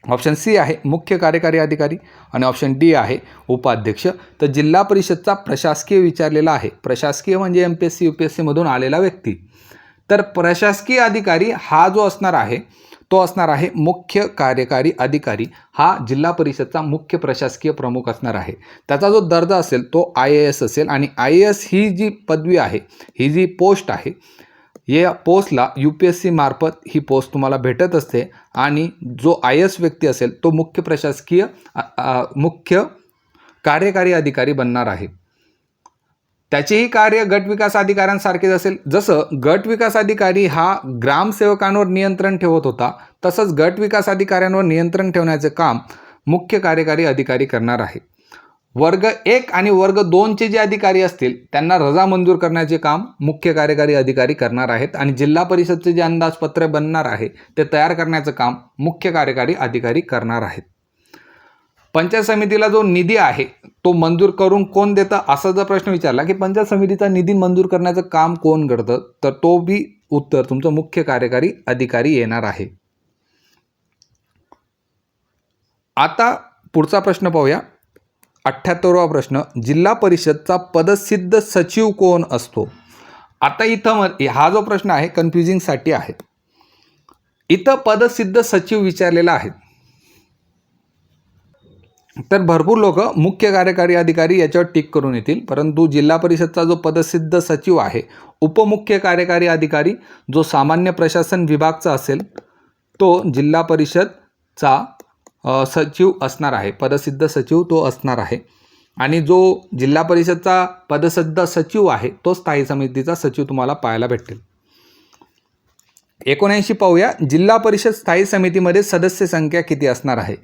ऑप्शन सी आहे मुख्य कार्यकारी अधिकारी आणि ऑप्शन डी आहे उपाध्यक्ष. तर जिल्हा परिषदचा प्रशासकीय विचारलेला आहे. प्रशासकीय म्हणजे MPSC UPSC मधून आलेला व्यक्ती. तर प्रशासकीय अधिकारी हा जो असणार आहे तो असणार आहे मुख्य कार्यकारी अधिकारी. हा जिल्हा परिषदचा मुख्य प्रशासकीय प्रमुख असणार आहे. त्याचा जो दर्जा असेल तो IAS असेल. आणि IAS ही जी पदवी आहे, ही जी पोस्ट आहे, या पोस्टला UPSC मार्फत ही पोस्ट तुम्हाला भेटत असते. आणि जो IAS व्यक्ती असेल तो मुख्य कार्यकारी अधिकारी बनणार आहे. त्याचेही कार्य गट विकास अधिकाऱ्यांसारखेच असेल. जसं गट विकास अधिकारी हा ग्रामसेवकांवर नियंत्रण ठेवत होता, तसंच गट विकास अधिकाऱ्यांवर नियंत्रण ठेवण्याचे काम मुख्य कार्यकारी अधिकारी करणार आहे. वर्ग 1 आणि वर्ग 2चे जे अधिकारी असतील त्यांना रजा मंजूर करण्याचे काम मुख्य कार्यकारी अधिकारी करणार आहेत. आणि जिल्हा परिषदचे जे अंदाजपत्र बनणार आहे ते तयार करण्याचं काम मुख्य कार्यकारी अधिकारी करणार आहेत. पंचायत समितीला जो निधी आहे तो मंजूर करून कोण देतं, असा जर प्रश्न विचारला की पंचायत समितीचा निधी मंजूर करण्याचं काम कोण करतं, तर तो बी उत्तर तुमचं मुख्य कार्यकारी अधिकारी येणार आहे. आता पुढचा प्रश्न पाहूया. 78वा प्रश्न. जिल्हा परिषदचा पदसिद्ध सचिव कोण असतो? आता इथं हा जो प्रश्न आहे कन्फ्युजिंगसाठी आहे. इथं पदसिद्ध सचिव विचारलेला आहे. तर भरपूर लोक मुख्य कार्यकारी अधिकारी याच्यावर टिक करून येतील, परंतु जिल्हा परिषदचा जो पदसिद्ध सचिव आहे, उपमुख्य कार्यकारी अधिकारी जो सामान्य प्रशासन विभागचा असेल तो जिल्हा परिषदचा सचिव असणार आहे. पदसिद्ध सचिव तो असणार आहे. आणि जो जिल्हा परिषदचा पदसिद्ध सचिव आहे तो स्थायी समितीचा सचिव तुम्हाला पाहायला भेटेल. 79 पाहूया. जिल्हा परिषद स्थायी समितीमध्ये सदस्य संख्या किती असणार आहे?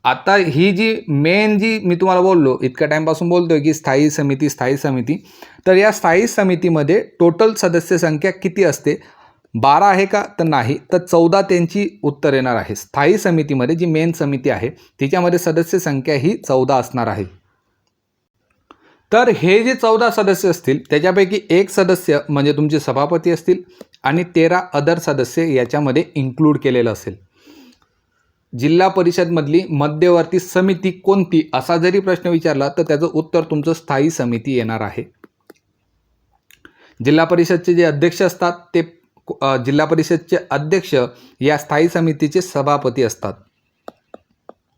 आता ही जी मेन जी मी तुम्हाला बोललो इतक्या टाईमपासून बोलतोय की स्थायी समिती, तर या स्थायी समितीमध्ये टोटल सदस्य संख्या किती असते? 12 आहे का? तर नाही, तर 14 त्यांची उत्तर येणार आहे. स्थायी समितीमध्ये जी मेन समिती आहे तिच्यामध्ये सदस्य संख्या ही 14 असणार आहे. तर हे जे 14 सदस्य असतील त्याच्यापैकी एक सदस्य म्हणजे तुमचे सभापती असतील आणि 13 अदर सदस्य याच्यामध्ये इन्क्लूड केलेलं असेल. जिल्हा परिषदमधली मध्यवर्ती समिती कोणती असा जरी प्रश्न विचारला तर त्याचं उत्तर तुमचं स्थायी समिती येणार आहे. जिल्हा परिषदचे जे अध्यक्ष असतात ते जिल्हा परिषदचे अध्यक्ष या स्थायी समितीचे सभापती असतात.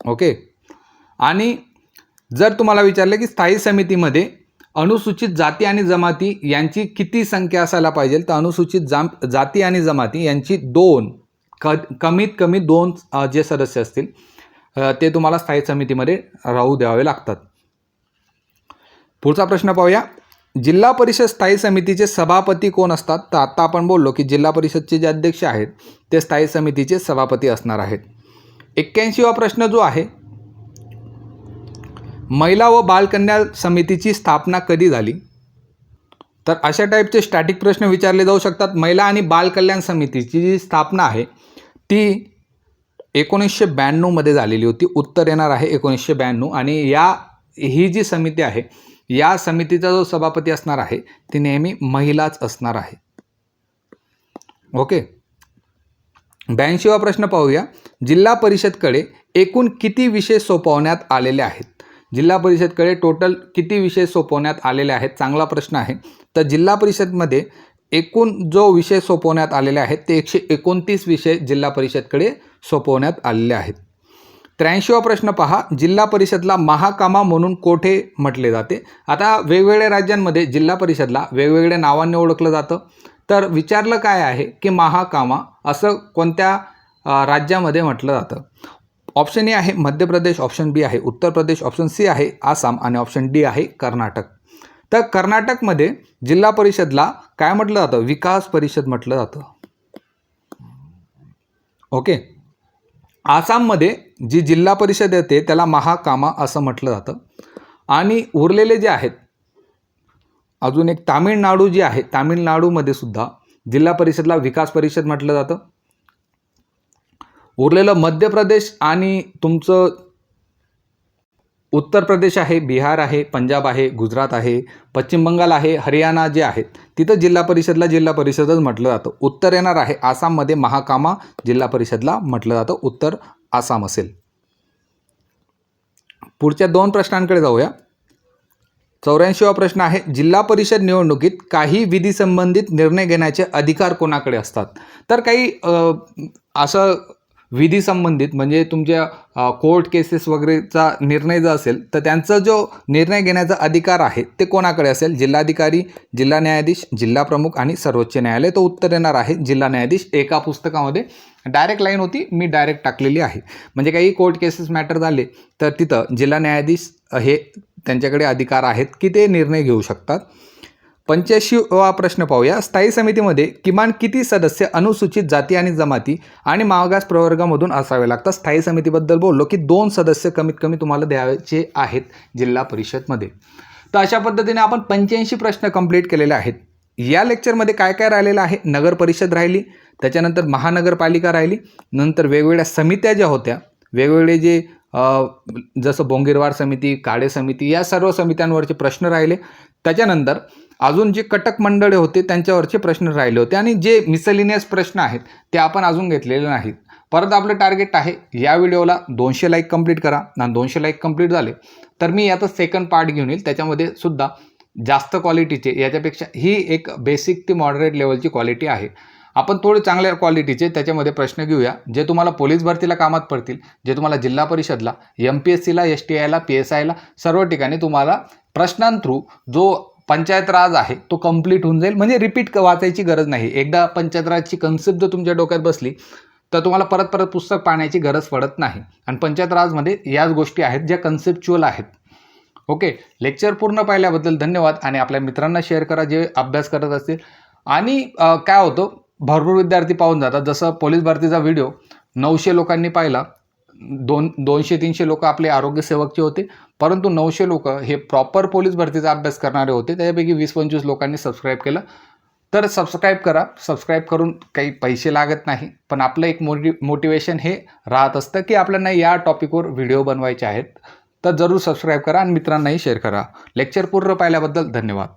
ओके. आणि जर तुम्हाला विचारलं की स्थायी समितीमध्ये अनुसूचित जाती आणि जमाती यांची किती संख्या असायला पाहिजे, तर अनुसूचित जाती आणि जमाती यांची कमीत कमी 2 जे सदस्य असतील ते तुम्हाला स्थायी समितीमध्ये राहू द्यावे लागतात. पुढचा प्रश्न पाहूया. जिल्हा परिषद स्थायी समितीचे सभापती कोण असतात? तर आता आपण बोललो की जिल्हा परिषदचे जे अध्यक्ष आहेत ते स्थायी समितीचे सभापती असणार आहेत. 81वा प्रश्न जो आहे, महिला व बालकल्याण समितीची स्थापना कधी झाली? तर अशा टाईपचे स्टॅटिक प्रश्न विचारले जाऊ शकतात. महिला आणि बालकल्याण समितीची जी स्थापना आहे ती 1992 मध्ये झालेली होती. उत्तर येणार आहे 1992. आणि ही जी समिती आहे या समितीचा जो सभापती असणार आहे ती नेहमी महिलाच असणार आहे. ओके. 82वा प्रश्न पाहूया. जिल्हा परिषदकडे एकूण किती विषय सोपवण्यात आलेले आहेत? जिल्हा परिषदकडे टोटल किती विषय सोपवण्यात आलेले आहेत? चांगला प्रश्न आहे. तर जिल्हा परिषदमध्ये एकूण जो विषय सोपवण्यात आलेले आहेत ते 129 विषय जिल्हा परिषदकडे सोपवण्यात आलेले आहेत. 83वा प्रश्न पहा. जिल्हा परिषदला महाकामा म्हणून कोठे म्हटले जाते? आता वेगवेगळ्या राज्यांमध्ये जिल्हा परिषदला वेगवेगळ्या नावांनी ओळखलं जातं. तर विचारलं काय आहे की महाकामा असं कोणत्या राज्यामध्ये म्हटलं जातं? ऑप्शन ए आहे मध्य प्रदेश, ऑप्शन बी आहे उत्तर प्रदेश, ऑप्शन सी आहे आसाम आणि ऑप्शन डी आहे कर्नाटक. तर कर्नाटकमध्ये जिल्हा परिषदला काय म्हटलं जातं? विकास परिषद म्हटलं जातं. ओके. आसाममध्ये जी जिल्हा परिषद येते त्याला महाकामा असं म्हटलं जातं. आणि उरलेले जे आहेत अजून एक तामिळनाडू जी आहे, तामिळनाडूमध्ये सुद्धा जिल्हा परिषदला विकास परिषद म्हटलं जातं. उरलेलं मध्य प्रदेश आणि तुमचं उत्तर प्रदेश आहे, बिहार आहे, पंजाब आहे, गुजरात आहे, पश्चिम बंगाल आहे, हरियाणा जे आहेत तिथं जिल्हा परिषदला जिल्हा परिषदच म्हटलं जातं. उत्तर येणार आहे आसाममध्ये महाकामा जिल्हा परिषदला म्हटलं जातं. उत्तर आसाम असेल. पुढच्या 2 प्रश्नांकडे जाऊया. 84वा प्रश्न आहे. जिल्हा परिषद निवडणुकीत काही विधी संबंधित निर्णय घेण्याचे अधिकार कोणाकडे असतात? तर काही असं विधी संबंधित म्हणजे तुमच्या कोर्ट केसेस वगैरेचा निर्णय जो असेल तर त्यांचा जो निर्णय घेण्याचा अधिकार आहे ते कोणाकडे असेल? जिल्हाधिकारी, जिल्हा न्यायाधीश, जिल्हा प्रमुख आणि सर्वोच्च न्यायालय. तो उत्तर येणार आहे जिल्हा न्यायाधीश. एका पुस्तकामध्ये डायरेक्ट लाईन होती, मी डायरेक्ट टाकलेली आहे. म्हणजे काही कोर्ट केसेस मॅटर झाले तर तिथं जिल्हा न्यायाधीश हे त्यांच्याकडे अधिकार आहेत की ते निर्णय घेऊ शकतात. 85वा प्रश्न पाहूया. स्थायी समितीमध्ये किमान किती सदस्य अनुसूचित जाती आणि जमाती आणि मागास प्रवर्गामधून असावे लागतात? स्थायी समितीबद्दल बोललो की 2 सदस्य कमीत कमी तुम्हाला द्यायचे आहेत जिल्हा परिषदमध्ये. तर अशा पद्धतीने आपण 85 प्रश्न कंप्लीट केलेले आहेत. या लेक्चरमध्ये काय काय राहिलेलं आहे? नगर परिषद राहिली, त्याच्यानंतर महानगरपालिका राहिली, नंतर वेगवेगळ्या समित्या ज्या होत्या, वेगवेगळे जे जसं बोंगीरवाड समिती, काळे समिती या सर्व समित्यांवरचे प्रश्न राहिले. त्याच्यानंतर अजून जे कटक मंडळे होते त्यांच्यावरचे प्रश्न राहिले होते आणि जे मिसलिनियस प्रश्न आहेत ते आपण अजून घेतलेले नाहीत. परत आपलं टार्गेट आहे या व्हिडिओला 200 लाईक कंप्लीट करा. आणि 200 लाईक कंप्लीट झाले तर मी याचा सेकंड पार्ट घेऊन येईल. त्याच्यामध्ये सुद्धा जास्त क्वालिटीचे, याच्यापेक्षा ही एक बेसिक ते मॉडरेट लेवलची क्वालिटी आहे. आपण थोडे चांगल्या क्वालिटीचे त्याच्यामध्ये प्रश्न घेऊया जे तुम्हाला पोलीस भरतीला कामात पडतील, जे तुम्हाला जिल्हा परिषदला, MPSCला, STIला, PSIला सर्व ठिकाणी तुम्हाला प्रश्नांथ्रू जो पंचायत राज आहे तो कंप्लीट होऊन जाईल. म्हणजे रिपीट वाचायची गरज नाही. एकदा पंचायत राजची कन्सेप्ट जर तुमच्या डोक्यात बसली तर तुम्हाला परत परत पुस्तक पाहण्याची गरज पडत नाही. आणि पंचायत राजमध्ये याच गोष्टी आहेत ज्या कन्सेप्च्युअल आहेत. ओके. लेक्चर पूर्ण पाहिल्याबद्दल धन्यवाद. आणि आपल्या मित्रांना शेअर करा जे अभ्यास करत असतील. आणि काय होतं भरपूर विद्यार्थी पाहून जातात. जसं पोलीस भरतीचा व्हिडिओ 900 लोकांनी पाहिला, 200-300 लोक आपले आरोग्यसेवकचे होते, परंतु 900 लोक हे प्रॉपर पोलीस भरतीचा अभ्यास करणारे होते. त्यापैकी 20-25 लोकांनी सबस्क्राईब केलं. तर सबस्क्राईब करा. सबस्क्राईब करून काही पैसे लागत नाही, पण आपलं एक मोटिवेशन हे राहत असतं की आपल्याला या टॉपिकवर व्हिडिओ बनवायचे आहेत. तर जरूर सबस्क्राईब करा आणि मित्रांनाही शेअर करा. लेक्चर पूर्ण पाहिल्याबद्दल धन्यवाद.